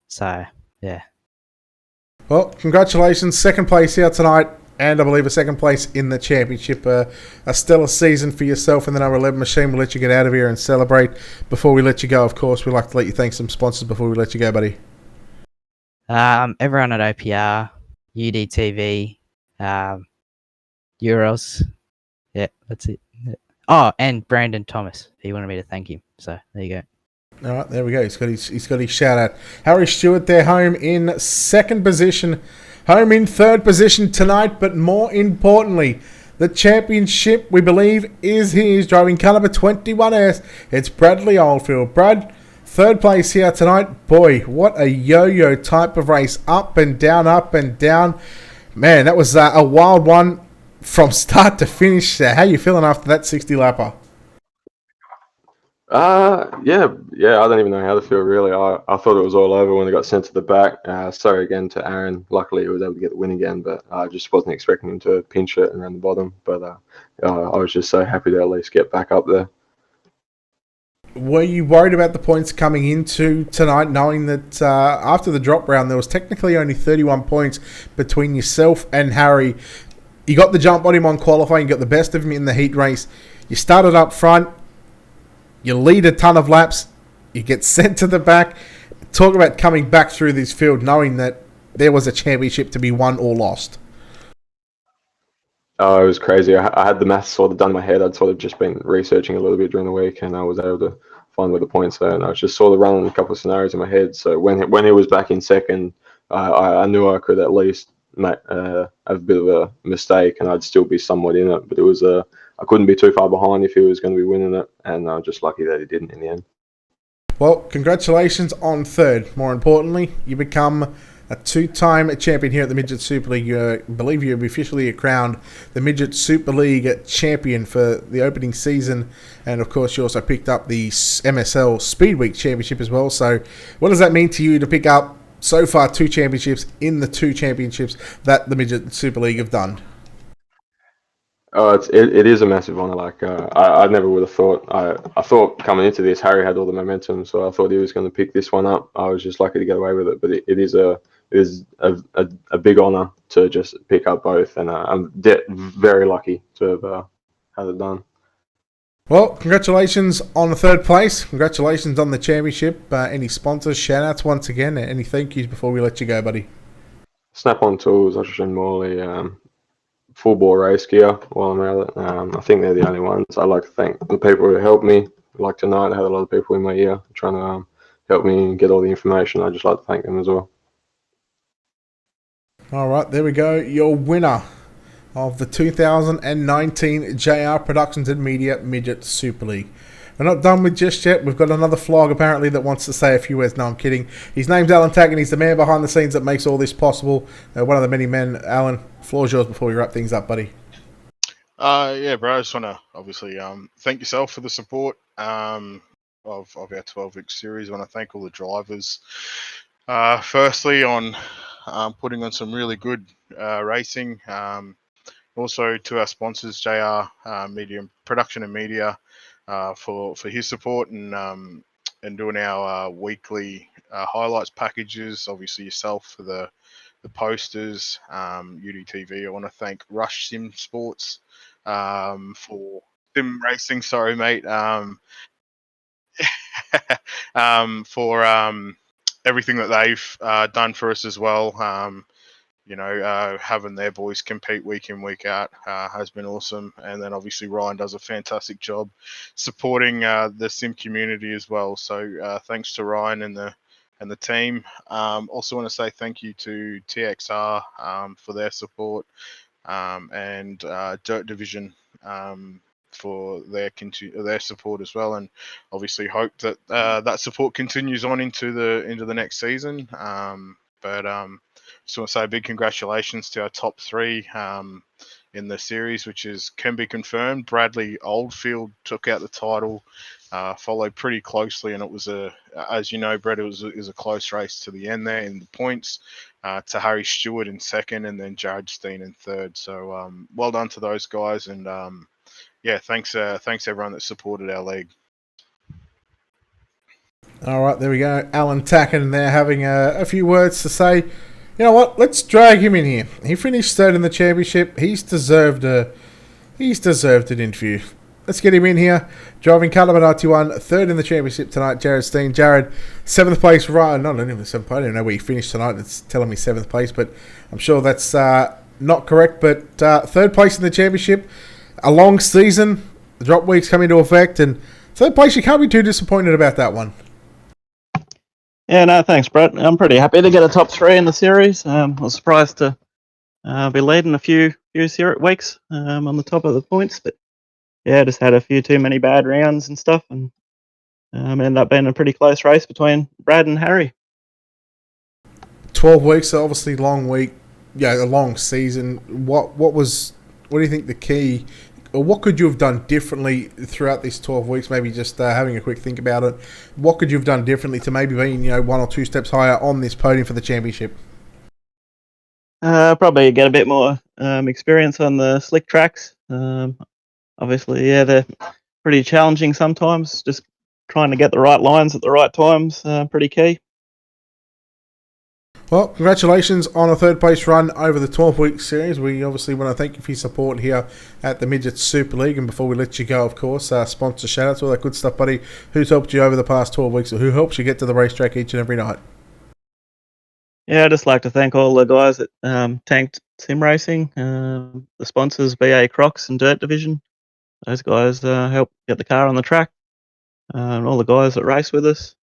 So, yeah. Well, congratulations. 2nd place here tonight, and I believe a 2nd place in the championship. A stellar season for yourself and the number 11 machine. We'll let you get out of here and celebrate. Before we let you go, of course, we'd like to let you thank some sponsors before we let you go, buddy. Everyone at OPR, UDTV, Euros. Yeah, that's it. Yeah. Oh, and Brandon Thomas. He wanted me to thank him. So, there you go. All right, there we go. He's got his shout out. Harry Stewart, they're home in 2nd position, home in 3rd position tonight. But more importantly, the championship we believe is his. Driving car number 21S. It's Bradley Oldfield. Brad, 3rd place here tonight. Boy, what a yo-yo type of race, up and down, up and down. Man, that was a wild one from start to finish. How you feeling after that 60 lapper? Yeah. I don't even know how to feel really. I thought it was all over when it got sent to the back. Sorry again to Aaron. Luckily, he was able to get the win again, but I just wasn't expecting him to pinch it and run the bottom. But I was just so happy to at least get back up there. Were you worried about the points coming into tonight, knowing that after the drop round, there was technically only 31 points between yourself and Harry? You got the jump on him on qualifying, you got the best of him in the heat race. You started up front. You lead a ton of laps. You get sent to the back. Talk about coming back through this field knowing that there was a championship to be won or lost. Oh, it was crazy. I had the maths sort of done in my head. I'd sort of just been researching a little bit during the week, and I was able to find where the points were. And I was just sort of running a couple of scenarios in my head. So when he was back in 2nd, I knew I could at least have a bit of a mistake, and I'd still be somewhat in it. But it was I couldn't be too far behind if he was going to be winning it, and I'm just lucky that he didn't in the end. Well, congratulations on 3rd. More importantly, you become a 2-time champion here at the Midget Super League. I believe you're officially crowned the Midget Super League champion for the opening season. And, of course, you also picked up the MSL Speed Week Championship as well. So what does that mean to you to pick up, so far, 2 championships in the 2 championships that the Midget Super League have done? Oh, it is a massive honor. Like I never would have thought. I thought coming into this, Harry had all the momentum, so I thought he was going to pick this one up. I was just lucky to get away with it. But it is a big honor to just pick up both, and I'm very lucky to have had it done. Well, congratulations on the 3rd place. Congratulations on the championship. Any sponsors, shout-outs once again, any thank yous before we let you go, buddy? Snap-on Tools, Oshie Morley, Full Bore Race Gear while I'm at it. I think they're the only ones. I'd like to thank the people who helped me. Like tonight, I had a lot of people in my ear trying to help me get all the information. I'd just like to thank them as well. All right, there we go. Your winner of the 2019 JR Productions and Media Midget Super League. We're not done with just yet. We've got another flog apparently that wants to say a few words. No, I'm kidding. His name's Alan Tacken. He's the man behind the scenes that makes all this possible. One of the many men. Alan, floor's yours before we wrap things up, buddy. Yeah, bro. I just want to obviously thank yourself for the support of our 12-week series. I want to thank all the drivers. Firstly, on putting on some really good racing. Also to our sponsors, JR Media Production and Media, for his support and doing our weekly highlights packages. Obviously yourself for the posters, UDTV. I want to thank Rush Sim Sports for sim racing. Sorry, mate. For everything that they've done for us as well. Having their boys compete week in, week out has been awesome. And then obviously Ryan does a fantastic job supporting the sim community as well. So thanks to Ryan and the team. Also want to say thank you to TXR for their support and Dirt Division for their support as well. And obviously hope that that support continues on into the next season. Just want to say a big congratulations to our top three in the series, which can be confirmed. Bradley Oldfield took out the title, followed pretty closely, and it was as you know, Brett, it was a close race to the end there in the points, to Harry Stewart in second, and then Jared Steen in third. So well done to those guys, and thanks everyone that supported our league. All right, there we go. Alan Tacken there having a few words to say. You know what? Let's drag him in here. He finished third in the championship. He's deserved an interview. Let's get him in here. Driving car number 91, third in the championship tonight, Jared Steen. Jared, 7th place, right? Not even 7th place. I don't know where he finished tonight. It's telling me 7th place, but I'm sure that's not correct. But 3rd place in the championship. A long season. The drop weeks come into effect. And 3rd place, you can't be too disappointed about that one. Yeah, no, thanks, Brett. I'm pretty happy to get a top 3 in the series. I was surprised to be leading a few weeks on the top of the points, but yeah, just had a few too many bad rounds and stuff, and ended up being a pretty close race between Brad and Harry. 12 weeks, obviously long week, a long season. What do you think the key, or what could you have done differently throughout these 12 weeks? Maybe just having a quick think about it. What could you have done differently to maybe being 1 or 2 steps higher on this podium for the championship? Probably get a bit more experience on the slick tracks. Obviously, they're pretty challenging sometimes. Just trying to get the right lines at the right times, pretty key. Well, congratulations on a 3rd place run over the 12-week series. We obviously want to thank you for your support here at the Midget Super League. And before we let you go, of course, sponsor shout-outs, all that good stuff, buddy. Who's helped you over the past 12 weeks, or who helps you get to the racetrack each and every night? Yeah, I'd just like to thank all the guys that tanked sim racing, the sponsors, BA Crocs and Dirt Division. Those guys help get the car on the track. And all the guys that race with us,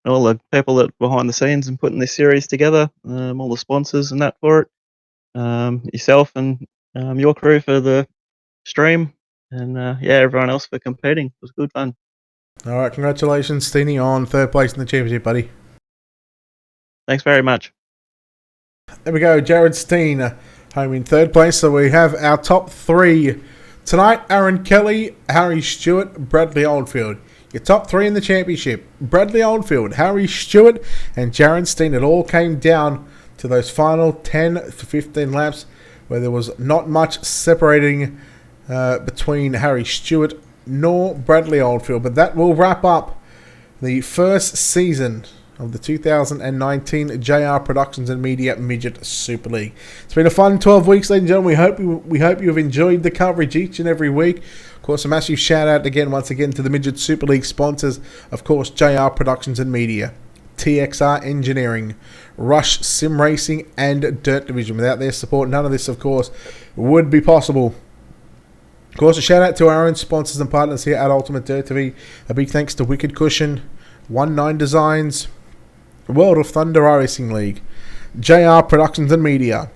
all the people that are behind the scenes and putting this series together, all the sponsors and that for it, yourself and your crew for the stream, and everyone else for competing. It was good fun. All right, congratulations, Steenie, on 3rd place in the championship, buddy. Thanks very much. There we go, Jared Steen, home in 3rd place. So we have our top 3 tonight: Aaron Kelly, Harry Stewart, Bradley Oldfield. Your top 3 in the championship: Bradley Oldfield, Harry Stewart, and Jared Steen. It all came down to those final 10 to 15 laps where there was not much separating between Harry Stewart nor Bradley Oldfield. But that will wrap up the first season of the 2019 JR Productions and Media Midget Super League. It's been a fun 12 weeks, ladies and gentlemen. We hope you have enjoyed the coverage each and every week. Of course, a massive shout out once again to the Midget Super League sponsors, of course, JR Productions and Media, TXR Engineering, Rush Sim Racing, and Dirt Division. Without their support, none of this, of course, would be possible. Of course, a shout out to our own sponsors and partners here at Ultimate Dirt TV. A big thanks to Wicked Cushion, 19 Designs, World of Thunder Racing League, JR Productions and Media,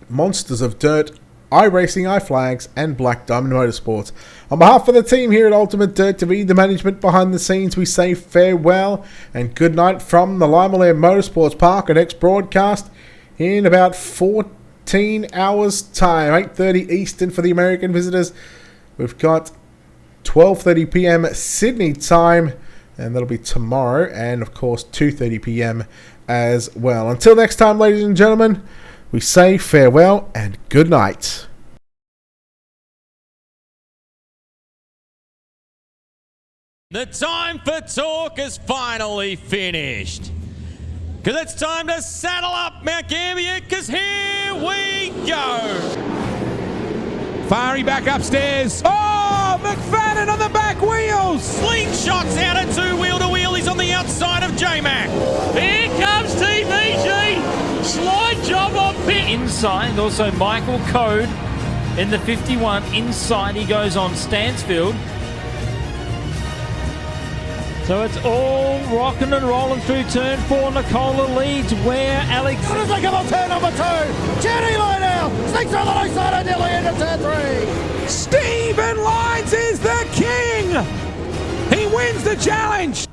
Monsters of Dirt, iRacing, iFlags, and Black Diamond Motorsports. On behalf of the team here at Ultimate Dirt TV, the management behind the scenes, we say farewell and good night from the Limaland Motorsports Park. Our next broadcast in about 14 hours' time, 8:30 Eastern for the American visitors. We've got 12:30 p.m. Sydney time, and that'll be tomorrow, and of course 2:30 p.m. as well. Until next time, ladies and gentlemen, we say farewell and good night. The time for talk is finally finished. Because it's time to saddle up Mount Gambier, because here we go. Fiery back upstairs. Oh, McFadden on the back wheels. Slingshots out at two-wheel to wheel. He's on the outside of J-Mac. Here comes TVG. Slide job on pit. Inside, also Michael Code in the 51. Inside he goes on Stansfield. So it's all rocking and rolling through turn 4. Nicola leads where Alex... As they come on turn number 2, Jenny line out, sneaks on the low side and nearly into turn 3. Stephen Lyons is the king. He wins the challenge.